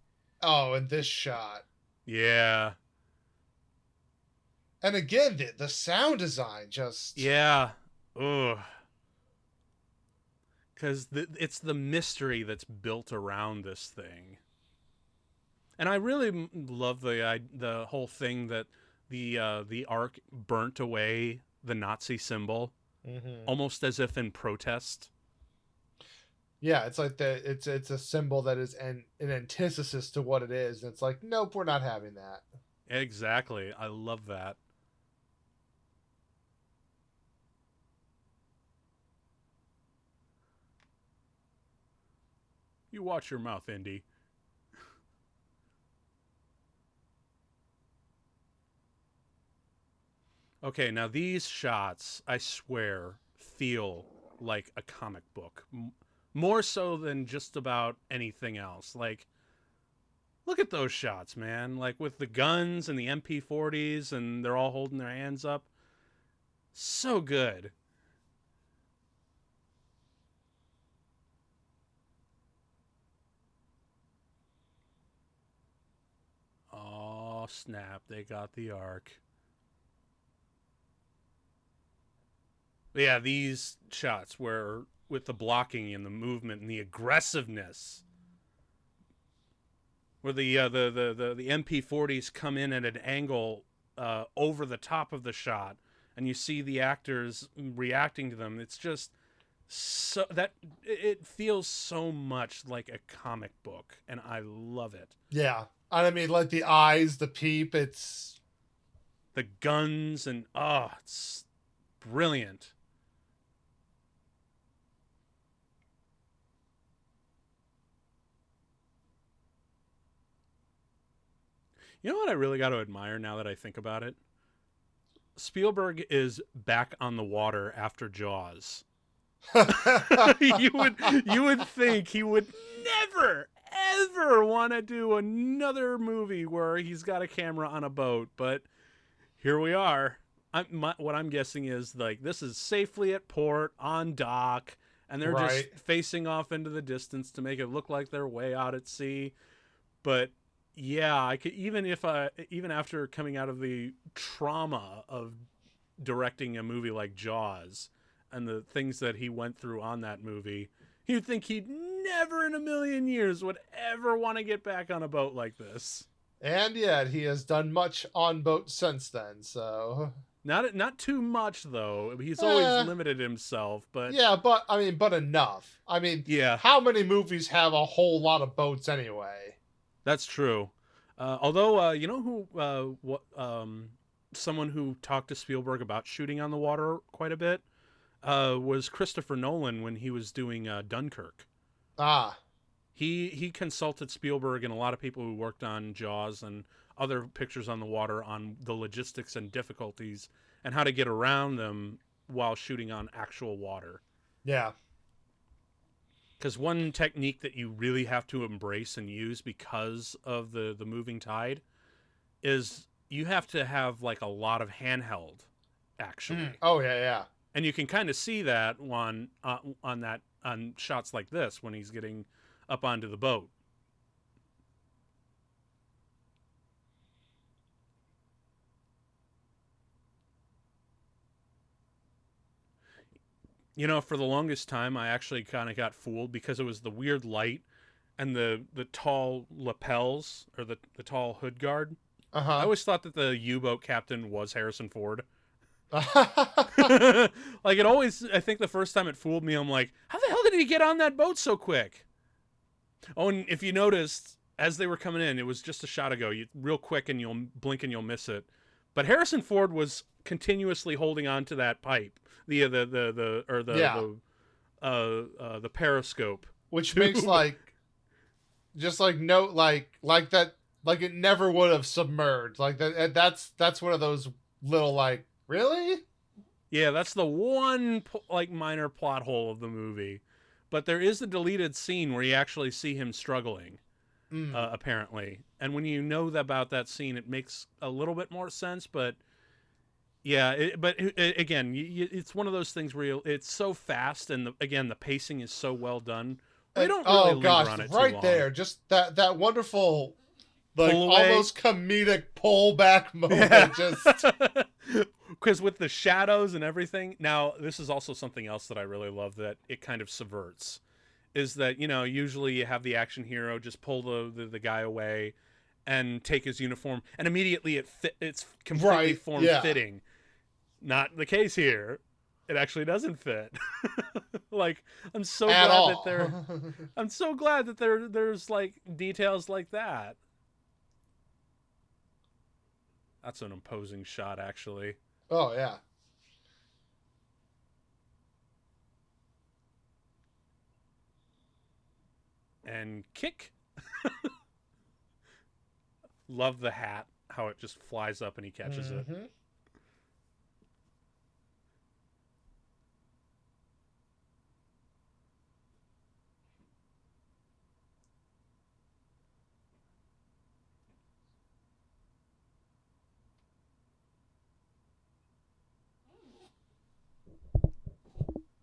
Oh, and this shot. Yeah. And again, the sound design just... Yeah. Ugh. Because it's the mystery that's built around this thing. And I really love the whole thing that the Ark burnt away the Nazi symbol, almost as if in protest. Yeah, it's like it's a symbol that is an antithesis to what it is. And it's like, nope, we're not having that. Exactly. I love that. You watch your mouth, Indy. Okay, now these shots, I swear, feel like a comic book. More so than just about anything else. Like, look at those shots, man. Like, with the guns and the MP40s, and they're all holding their hands up. So good. Oh, snap. They got the Ark. But yeah, these shots where with the blocking and the movement and the aggressiveness, where the MP40s come in at an angle over the top of the shot, and you see the actors reacting to them. It's just so that it feels so much like a comic book, and I love it. Yeah, I mean, like the eyes, the peep, it's the guns, and it's brilliant. You know what I really got to admire now that I think about it? Spielberg is back on the water after Jaws. you would think he would never ever want to do another movie where he's got a camera on a boat, but here we are. What I'm guessing is like this is safely at port on dock, and they're just facing off into the distance to make it look like they're way out at sea. But yeah, I could even after coming out of the trauma of directing a movie like Jaws and the things that he went through on that movie, you'd think he'd never in a million years would ever want to get back on a boat like this. And yet he has done much on boats since then, so Not too much though. He's always Eh, limited himself, but yeah, but I mean, but enough. I mean, yeah, how many movies have a whole lot of boats anyway? that's true. Although you know who what someone who talked to Spielberg about shooting on the water quite a bit was Christopher Nolan when he was doing Dunkirk. Ah, He consulted Spielberg and a lot of people who worked on Jaws and other pictures on the water on the logistics and difficulties and how to get around them while shooting on actual water. yeah. Because one technique that you really have to embrace and use because of the moving tide is you have to have like a lot of handheld Mm. actually, Oh yeah, yeah. and you can kind of see that on shots like this when he's getting up onto the boat. You know, for the longest time, I actually kind of got fooled because it was the weird light and the tall lapels or the tall hood guard. I Uh always thought that the U-boat captain was Harrison Ford. huh. Like it always, I think the first time it fooled me, I'm like, how the hell did he get on that boat so quick? Oh, and if you noticed, as they were coming in, it was just a shot ago, real quick, and you'll blink and you'll miss it. But Harrison Ford was continuously holding on to that pipe, the or Yeah, the periscope which makes tube. like just like no like that like it never would have submerged like that. That's one of those little like really. Yeah, that's the one like minor plot hole of the movie. But there is a deleted scene where you actually see him struggling, Mm. apparently. And when you know about that scene, it makes a little bit more sense. But yeah, again, it's one of those things where it's so fast, and again, the pacing is so well done, where you And don't really oh linger gosh, on it too right long. there, just that wonderful like Pull away, almost comedic pullback yeah, moment. Just because with the shadows and everything. Now, this is also something else that I really love that it kind of subverts. Is that usually you have the action hero just pull the guy away and take his uniform, and immediately it's completely right, form yeah, fitting. Not the case here. It actually doesn't fit. Like I'm so at glad that all. there I'm so glad that there's like details like that. That's an imposing shot actually. Oh yeah. And kick. Love the hat, how it just flies up and he catches it. Hmm.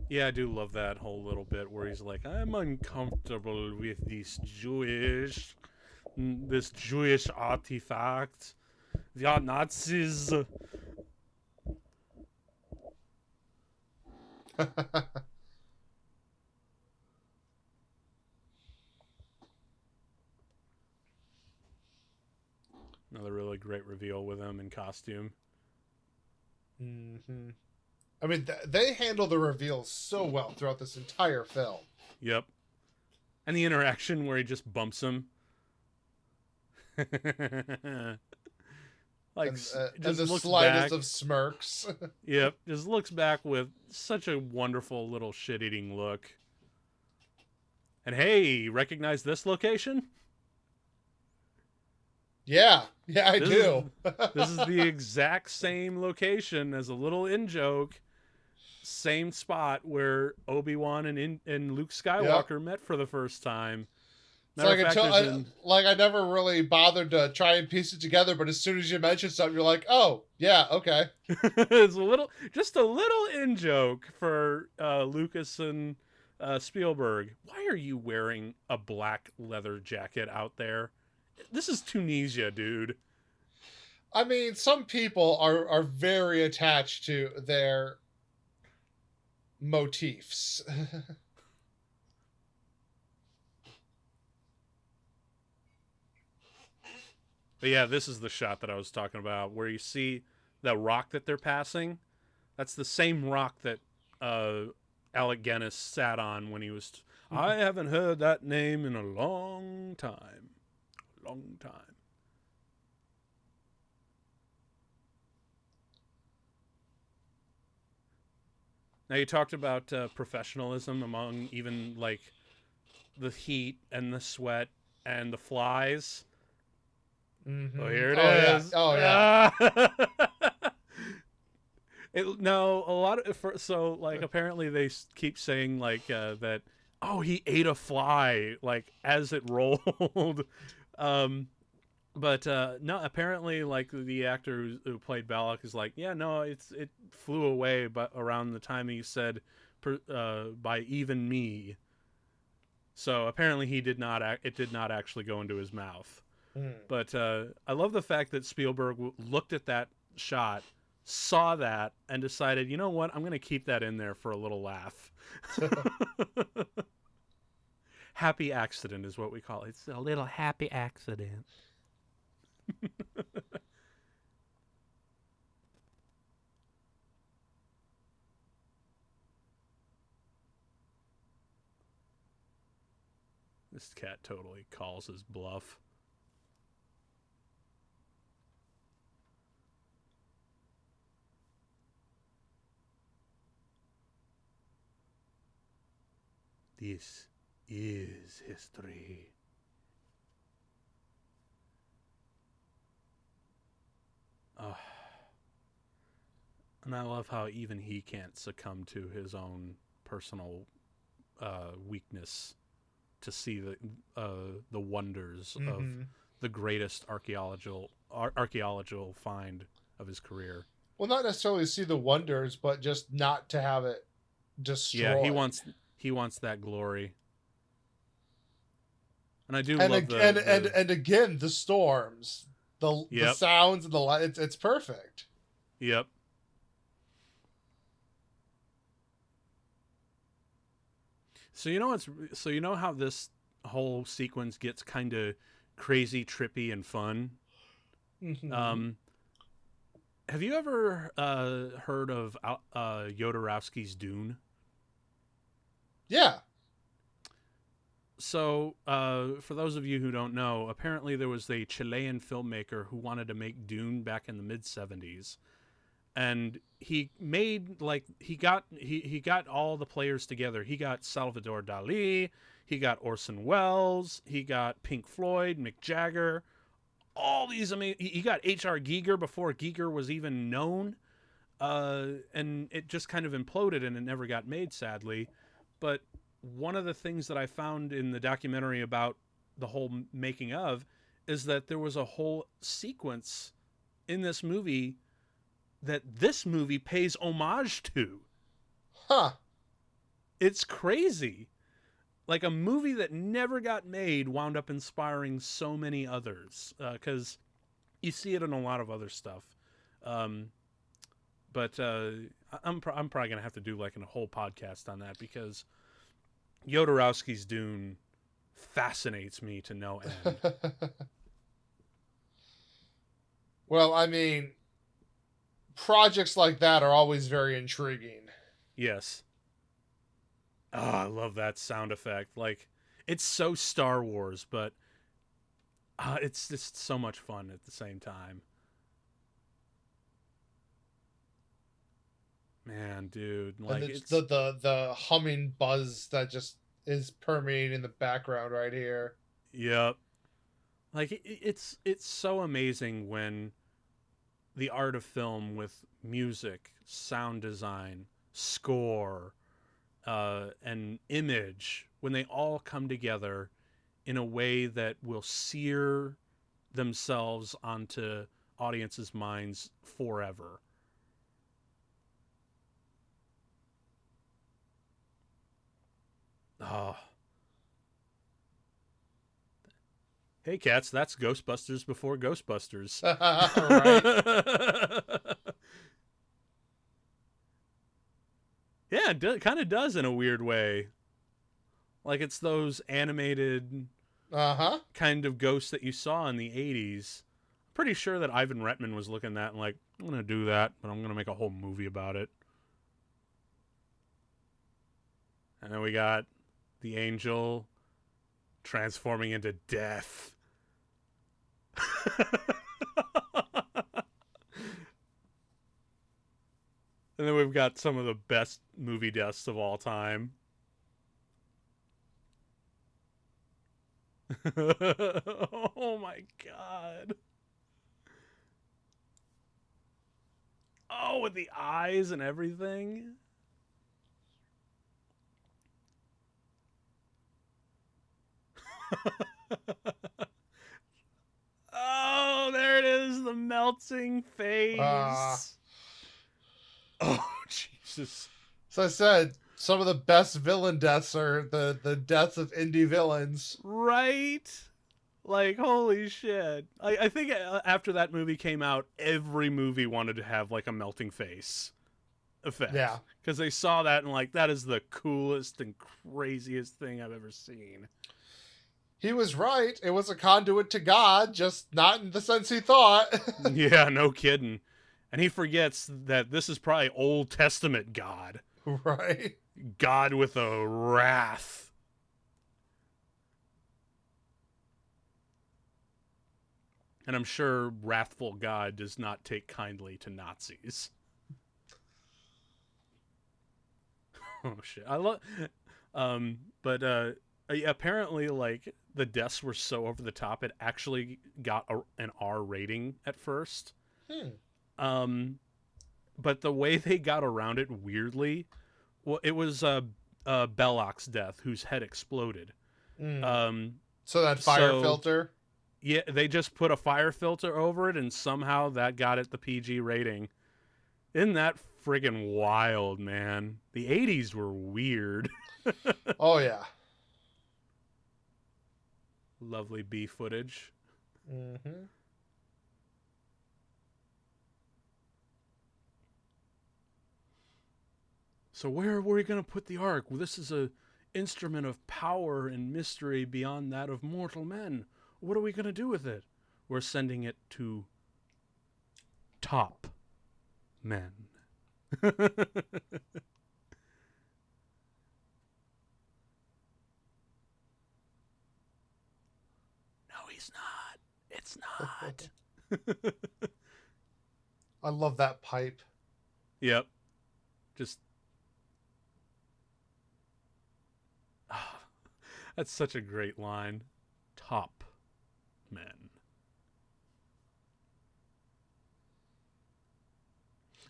Yeah, I do love that whole little bit where he's like, "I'm uncomfortable with this Jewish artifact. We are Nazis." Another really great reveal with him in costume. Hmm. I mean, they handle the reveals so well throughout this entire film. Yep. And the interaction where he just bumps him. Like And just the looks slightest back. of smirks. Yep, just looks back with such a wonderful little shit-eating look. And hey, recognize this location? Yeah, yeah, I This is do. this is the exact same location as a little in joke, same spot where Obi-Wan and Luke Yep. Skywalker met for the first time. It's Matter like of fact, there's like I never really bothered to try and piece it together, but as soon as you mention something, you're like, oh yeah, okay. it's just a little in joke for Lucas and Spielberg. Why are you wearing a black leather jacket out there? This is Tunisia, dude. I mean, some people are very attached to their motifs. But yeah, this is the shot that I was talking about, where you see that rock that they're passing. That's the same rock that Alec Guinness sat on when he was. I haven't heard that name in a long time. Long time. Now you talked about professionalism among even like the heat and the sweat and the flies. Mm-hmm. Oh, here it Yeah. is. Oh yeah. No, a lot of so like apparently they keep saying like that. Oh, he ate a fly like as it rolled. um, but no, apparently like the actor who played Balak is like, yeah, no, it flew away, but around the time he said, by even me. So apparently he did not. It did not actually go into his mouth. Mm. But I love the fact that Spielberg looked at that shot, saw that, and decided, you know what, I'm going to keep that in there for a little laugh. Happy accident is what we call it. It's a little happy accident. This cat totally calls his bluff. This is history. Oh. And I love how even he can't succumb to his own personal weakness to see the wonders of the greatest archaeological find of his career. Well, not necessarily see the wonders, but just not to have it destroyed. Yeah, he wants that glory. And I do and love and again the storms, the sounds and the light. It's perfect. Yep. So you know how this whole sequence gets kind of crazy, trippy, and fun. Mm-hmm. Have you ever heard of Jodorowsky's Dune? Yeah. So, for those of you who don't know, apparently there was a Chilean filmmaker who wanted to make Dune back in the mid-70s. And he made he got all the players together. He got Salvador Dali, he got Orson Welles, he got Pink Floyd, Mick Jagger, all these amazing. He got H.R. Giger before Giger was even known, and it just kind of imploded and it never got made, sadly. But one of the things that I found in the documentary about the whole making of is that there was a whole sequence in this movie that this movie pays homage to. Huh. It's crazy. Like a movie that never got made wound up inspiring so many others, because you see it in a lot of other stuff. But I'm probably gonna have to do like a whole podcast on that because Jodorowsky's Dune fascinates me to no end. Well, I mean, projects like that are always very intriguing. Yes. Oh, I love that sound effect. Like, it's so Star Wars, but it's just so much fun at the same time. Man, dude, like And it's the humming buzz that just is permeating in the background right here. yep. Like it's so amazing when the art of film with music, sound design, score, and image, when they all come together in a way that will sear themselves onto audiences' minds forever. Oh. Hey cats, that's Ghostbusters before Ghostbusters. Right. Yeah, it kind of does in a weird way. Like it's those animated Uh-huh. kind of ghosts that you saw in the 80s. pretty sure that Ivan Reitman was looking at that and like, I'm going to do that, but I'm going to make a whole movie about it. And then we got the angel transforming into death. And then we've got some of the best movie deaths of all time. Oh my god. Oh, with the eyes and everything. Oh, there it is, the melting face. Oh, Jesus. So I said, some of the best villain deaths are the deaths of indie villains. Right? Like, holy shit. I think after that movie came out, every movie wanted to have, like, a melting face effect. Yeah. Because they saw that and, like, that is the coolest and craziest thing I've ever seen. He was right. It was a conduit to God, just not in the sense he thought. Yeah, no kidding. And he forgets that this is probably Old Testament God. Right. God with a wrath. And I'm sure wrathful God does not take kindly to Nazis. Oh shit! I love, but apparently, like the deaths were so over the top, it actually got an R rating at first. But the way they got around it weirdly, well, it was Belloc's death, whose head exploded. So that fire filter. Yeah, they just put a fire filter over it, and somehow that got it the PG rating. Isn't that friggin' wild, man? The 80s were weird. Oh, yeah. Lovely B footage. Mm-hmm. So where are we going to put the Ark? Well, this is a instrument of power and mystery beyond that of mortal men. What are we going to do with it? We're sending it to top men. No, he's not. It's not. I love that pipe. Yep. Just... that's such a great line. Top men.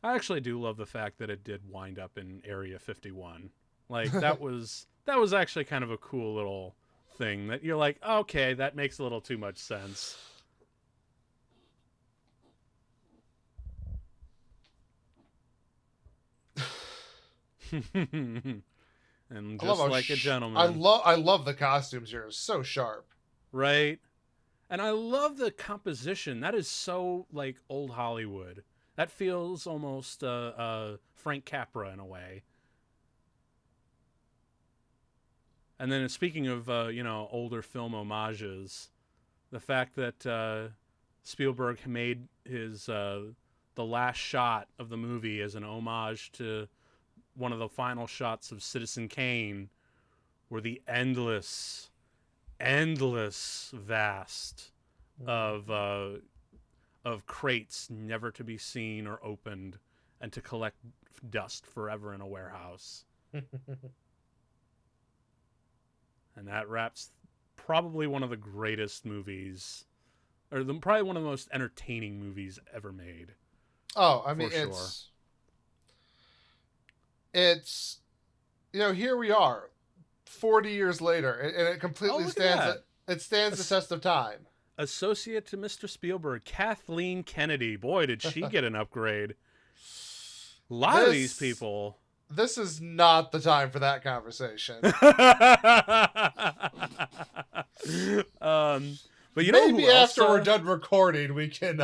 I actually do love the fact that it did wind up in Area 51. Like, that was actually kind of a cool little thing that you're like, okay, that makes a little too much sense. And just like a gentleman. I love the costumes here. It's so sharp. Right? And I love the composition. That is so, like, old Hollywood. That feels almost Frank Capra in a way. And then speaking of, older film homages, the fact that Spielberg made his the last shot of the movie as an homage to one of the final shots of Citizen Kane, were the endless vast of crates never to be seen or opened and to collect dust forever in a warehouse. And that wraps probably one of the greatest movies, or probably one of the most entertaining movies ever made. Oh, I mean, sure. It's, here we are, 40 years later, and it completely stands the test of time. Associate to Mr. Spielberg, Kathleen Kennedy. Boy, did she get an upgrade. A lot of these people. This is not the time for that conversation. But maybe after we're done recording, we can.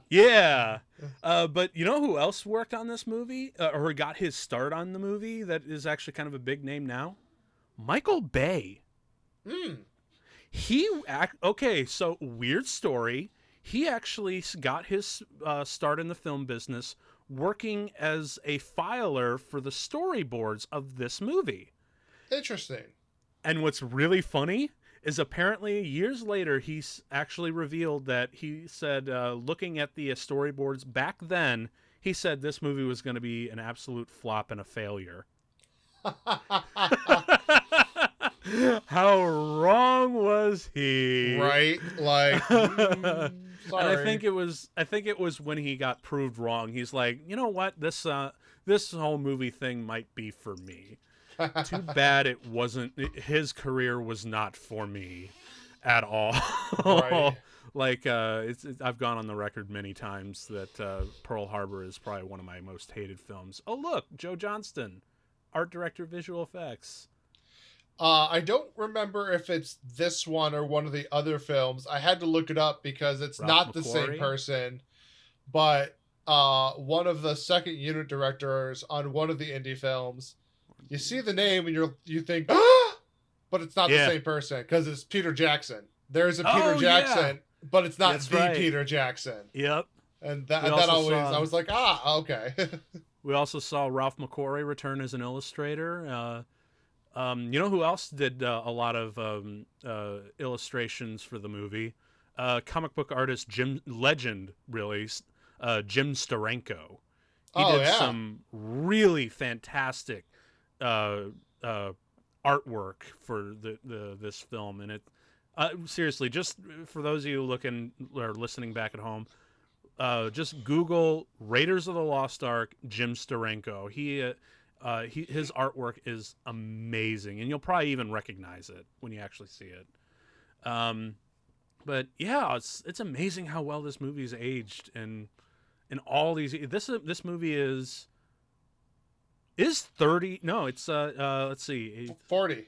Yeah. But you know who else worked on this movie, or got his start on the movie? That is actually kind of a big name now. Michael Bay. Okay, so weird story. he actually got his start in the film business working as a filer for the storyboards of this movie. Interesting. And what's really funny is apparently years later he's actually revealed that he said, looking at the storyboards back then, he said this movie was going to be an absolute flop and a failure. How wrong was he? Right? Like, And I sorry. think it was when he got proved wrong. He's like, you know what, this whole movie thing might be for me. Too bad it wasn't. His career was not for me at all. Right. Like, I've gone on the record many times that Pearl Harbor is probably one of my most hated films. Oh look, Joe Johnston, art director, visual effects. I don't remember if it's this one or one of the other films. I had to look it up because it's Ralph not the same McQuarrie. person, but one of the second unit directors on one of the indie films. You see the name and you think, ah! But it's not the Yeah. same person because it's Peter Jackson. There's a Peter Oh, yeah. Jackson, but it's not That's the right. Peter Jackson. Yep. And We that also always, saw- I was like, ah, okay. We also saw Ralph McQuarrie return as an illustrator. You know who else did a lot of illustrations for the movie? Comic book artist Jim Steranko. He Oh, did yeah. some really fantastic artwork for this film, and it seriously, just for those of you looking or listening back at home, just Google Raiders of the Lost Ark Jim Steranko. His artwork is amazing, and you'll probably even recognize it when you actually see it. But yeah, it's amazing how well this movie's aged, and in all these this movie is 30. No, it's let's see, 40.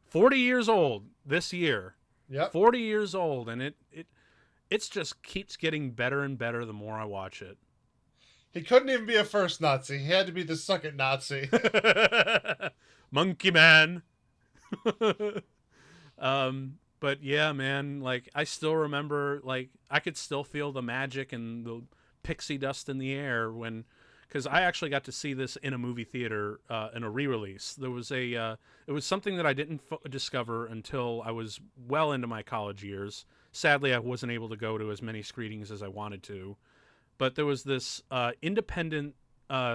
40 years old this year. Yep. 40 years old, and it's just keeps getting better and better the more I watch it. He couldn't even be a first Nazi. He had to be the second Nazi. Monkey Man. But yeah, man, like I still remember, like I could still feel the magic and the pixie dust in the air because I actually got to see this in a movie theater in a re-release. There was it was something that I didn't discover until I was well into my college years. Sadly, I wasn't able to go to as many screenings as I wanted to. But there was this independent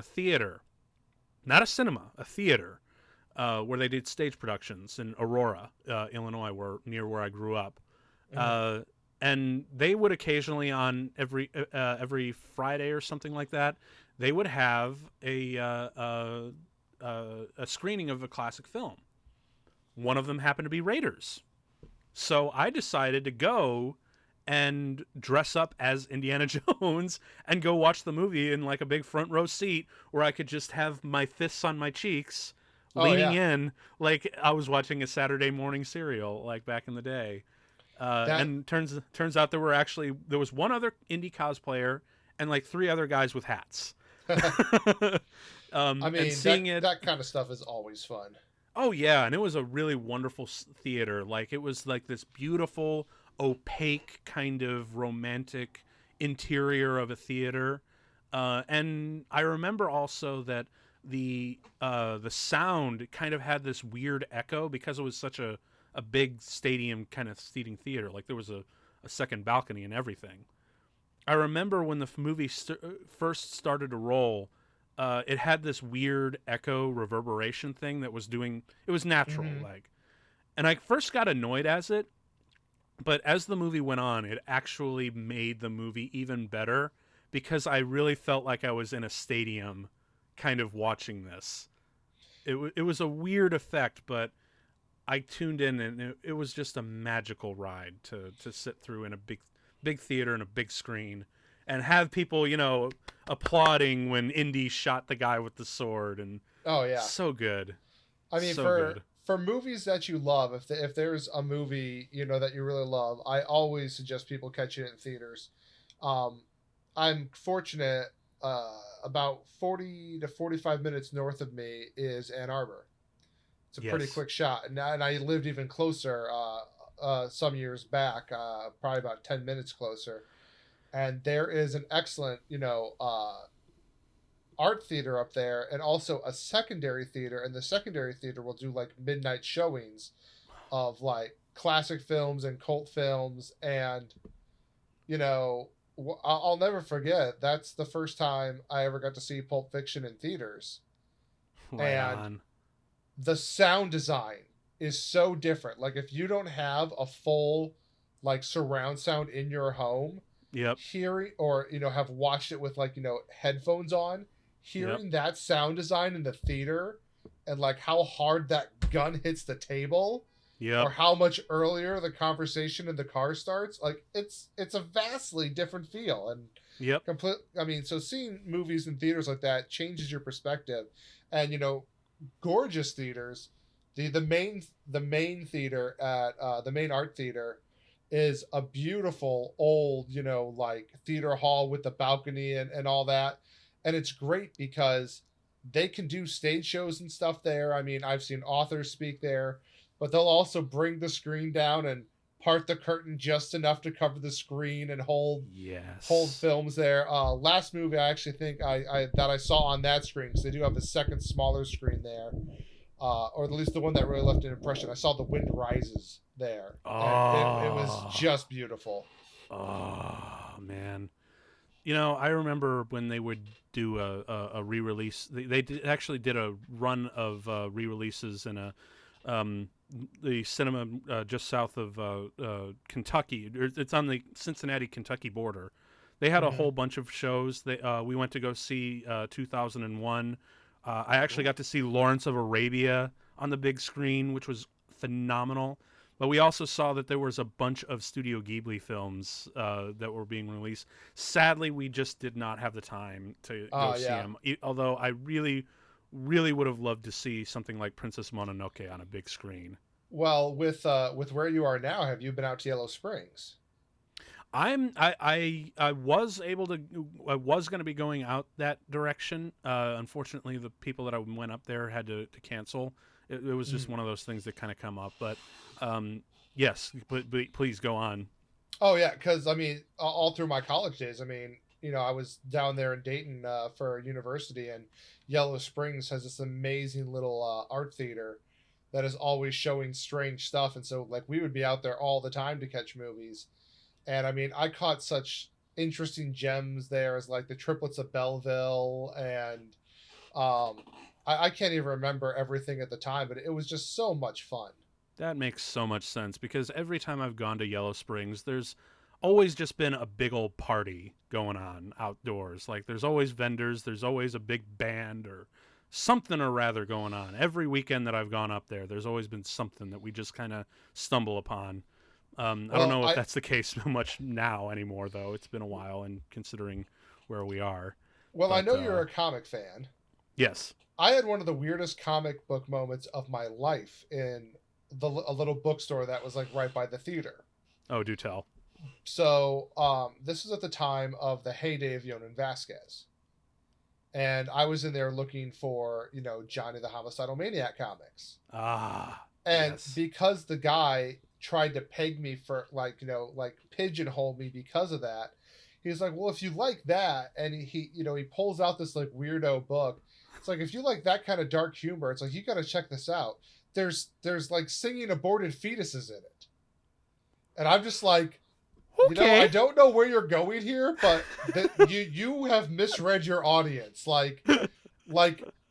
theater, not a cinema, a theater, where they did stage productions in Aurora, Illinois, near where I grew up. Mm-hmm. And they would occasionally, on every Friday or something like that, they would have a screening of a classic film. One of them happened to be Raiders. So I decided to go and dress up as Indiana Jones and go watch the movie in like a big front row seat where I could just have my fists on my cheeks leaning in like I was watching a Saturday morning serial like back in the day. And turns out there was one other indie cosplayer and like 3 other guys with hats. I mean, and seeing that kind of stuff is always fun. Oh yeah, and it was a really wonderful theater. Like it was like this beautiful, opaque kind of romantic interior of a theater. And I remember also that the sound kind of had this weird echo because it was such a big stadium kind of seating theater. Like there was a second balcony and everything. I remember when the movie first started to roll, it had this weird echo reverberation thing that was it was natural, like. And I first got annoyed as it, but as the movie went on, it actually made the movie even better because I really felt like I was in a stadium kind of watching this. It was a weird effect, but I tuned in and it was just a magical ride to sit through in a big theater and a big screen and have people, applauding when Indy shot the guy with the sword. And oh yeah, so good. I mean, for movies that you love, if there's a movie that you really love, I always suggest people catch it in theaters. I'm fortunate. About 40 to 45 minutes north of me is Ann Arbor. It's a pretty quick shot, and I lived even closer some years back, probably about 10 minutes closer. and there is an excellent, art theater up there, and also a secondary theater. And the secondary theater will do like midnight showings of like classic films and cult films. And you know, I'll never forget. That's the first time I ever got to see Pulp Fiction in theaters, Right and on. the sound design is so different. Like if you don't have a full like surround sound in your home, Yep. hearing, or have watched it with like headphones on, Yep. hearing that sound design in the theater, and like how hard that gun hits the table, Yep. or how much earlier the conversation in the car starts, like it's a vastly different feel. And Yep. complete, I mean, so seeing movies in theaters like that changes your perspective. And gorgeous theaters. The main theater at the main art theater is a beautiful old, like theater hall with the balcony and all that. And it's great because they can do stage shows and stuff there. I mean, I've seen authors speak there, but they'll also bring the screen down and part the curtain just enough to cover the screen and hold Yes. films there. Last movie I actually think I saw on that screen, because they do have a second smaller screen there, or at least the one that really left an impression. I saw The Wind Rises there, and it was Oh. just beautiful. Oh man. I remember when they would do a re-release. Actually did a run of re-releases in the cinema just south of Kentucky. It's on the Cincinnati, Kentucky border. They had a Mm-hmm. whole bunch of shows. We went to go see 2001. I actually got to see Lawrence of Arabia on the big screen, which was phenomenal. But we also saw that there was a bunch of Studio Ghibli films that were being released. Sadly, we just did not have the time to go see Yeah. them. Although I really, really would have loved to see something like Princess Mononoke on a big screen. Well, with where you are now, have you been out to Yellow Springs? I was able to. I was going to be going out that direction. Unfortunately, the people that I went up there had to cancel. It was just Mm. one of those things that kind of come up. But yes, but please go on. Oh yeah, because I mean, all through my college days, I mean, I was down there in Dayton for university, and Yellow Springs has this amazing little art theater that is always showing strange stuff, and so like we would be out there all the time to catch movies. And I mean, I caught such interesting gems there as like the triplets of Belleville, and um, I can't even remember everything at the time, but it was just so much fun. That makes so much sense because every time I've gone to Yellow Springs, there's always just been a big old party going on outdoors. Like there's always vendors, there's always a big band or something or rather going on. Every weekend that I've gone up there, there's always been something that we just kind of stumble upon. I don't Well, know if I that's the case much now anymore, though. It's been a while, and considering where we are, well I but know you're a comic fan. yes. I had one of the weirdest comic book moments of my life in a little bookstore that was like right by the theater. Oh, do tell. So this was at the time of the heyday of Yonan Vasquez, and I was in there looking for Johnny the Homicidal Maniac comics. Ah, And yes. because the guy tried to peg me for like like pigeonhole me because of that, he's like, well, if you like that, and he pulls out this like weirdo book. It's like, if you like that kind of dark humor, it's like, you got to check this out. There's like singing aborted fetuses in it, and I'm just like, I Okay. don't know where you're going here, but you have misread your audience. Like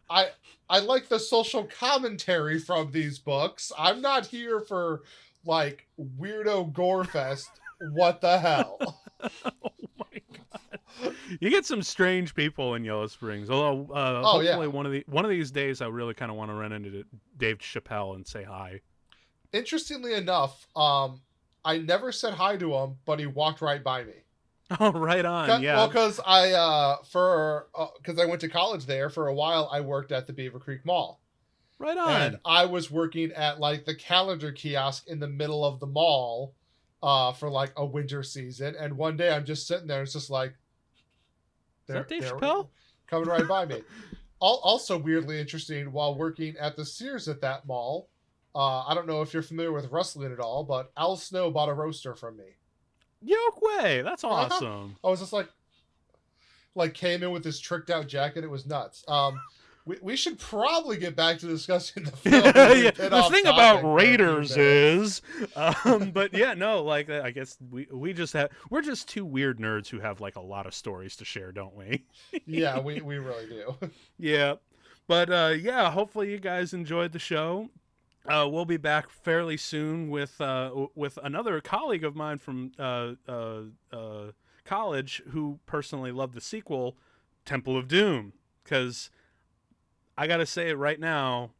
I I like the social commentary from these books. I'm not here for like weirdo gore fest. What the hell? Oh my god. You get some strange people in Yellow Springs. Although, Oh hopefully yeah. one of these days, I really kind of want to run into Dave Chappelle and say hi. Interestingly enough, I never said hi to him, but he walked right by me. Oh, right on. Well, Yeah, because I went to college there for a while. I worked at the Beaver Creek Mall, right and on. I was working at like the calendar kiosk in the middle of the mall for like a winter season. And one day I'm just sitting there, and it's just like Is that Dave they're Chappelle? coming right by me. Also weirdly interesting, while working at the Sears at that mall, I don't know if you're familiar with wrestling at all, but Al Snow bought a roaster from me. Yoke Way. That's Uh-huh. awesome. I was just like came in with this tricked out jacket. It was nuts. We should probably get back to discussing the film. Yeah, We've been the off thing about topic for a few Raiders minutes. is, but yeah, no, like I guess we're just two weird nerds who have like a lot of stories to share, don't we? Yeah, we really do. Yeah, but yeah, hopefully you guys enjoyed the show. We'll be back fairly soon with another colleague of mine from college who personally loved the sequel, Temple of Doom, because I gotta say it right now,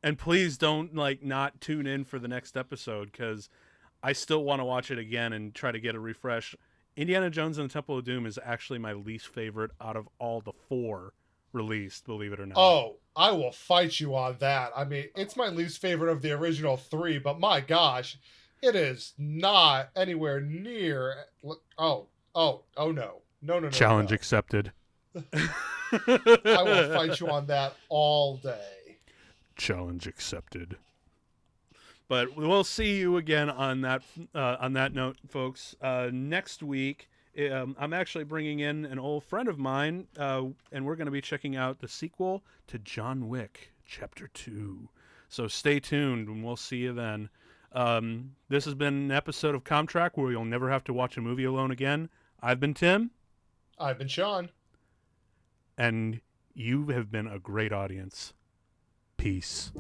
and please don't like not tune in for the next episode because I still want to watch it again and try to get a refresh. Indiana Jones and the Temple of Doom is actually my least favorite out of all the four released, believe it or not. Oh, I will fight you on that. I mean, it's my least favorite of the original three, but my gosh, it is not anywhere near. Oh no, no, Challenge accepted. I will fight you on that all day. Challenge accepted. But we'll see you again on that note, folks. Next week, I'm actually bringing in an old friend of mine, and we're going to be checking out the sequel to John Wick, Chapter 2. So stay tuned, and we'll see you then. This has been an episode of Comtrack where you'll never have to watch a movie alone again. I've been Tim. I've been Sean. And you have been a great audience. Peace.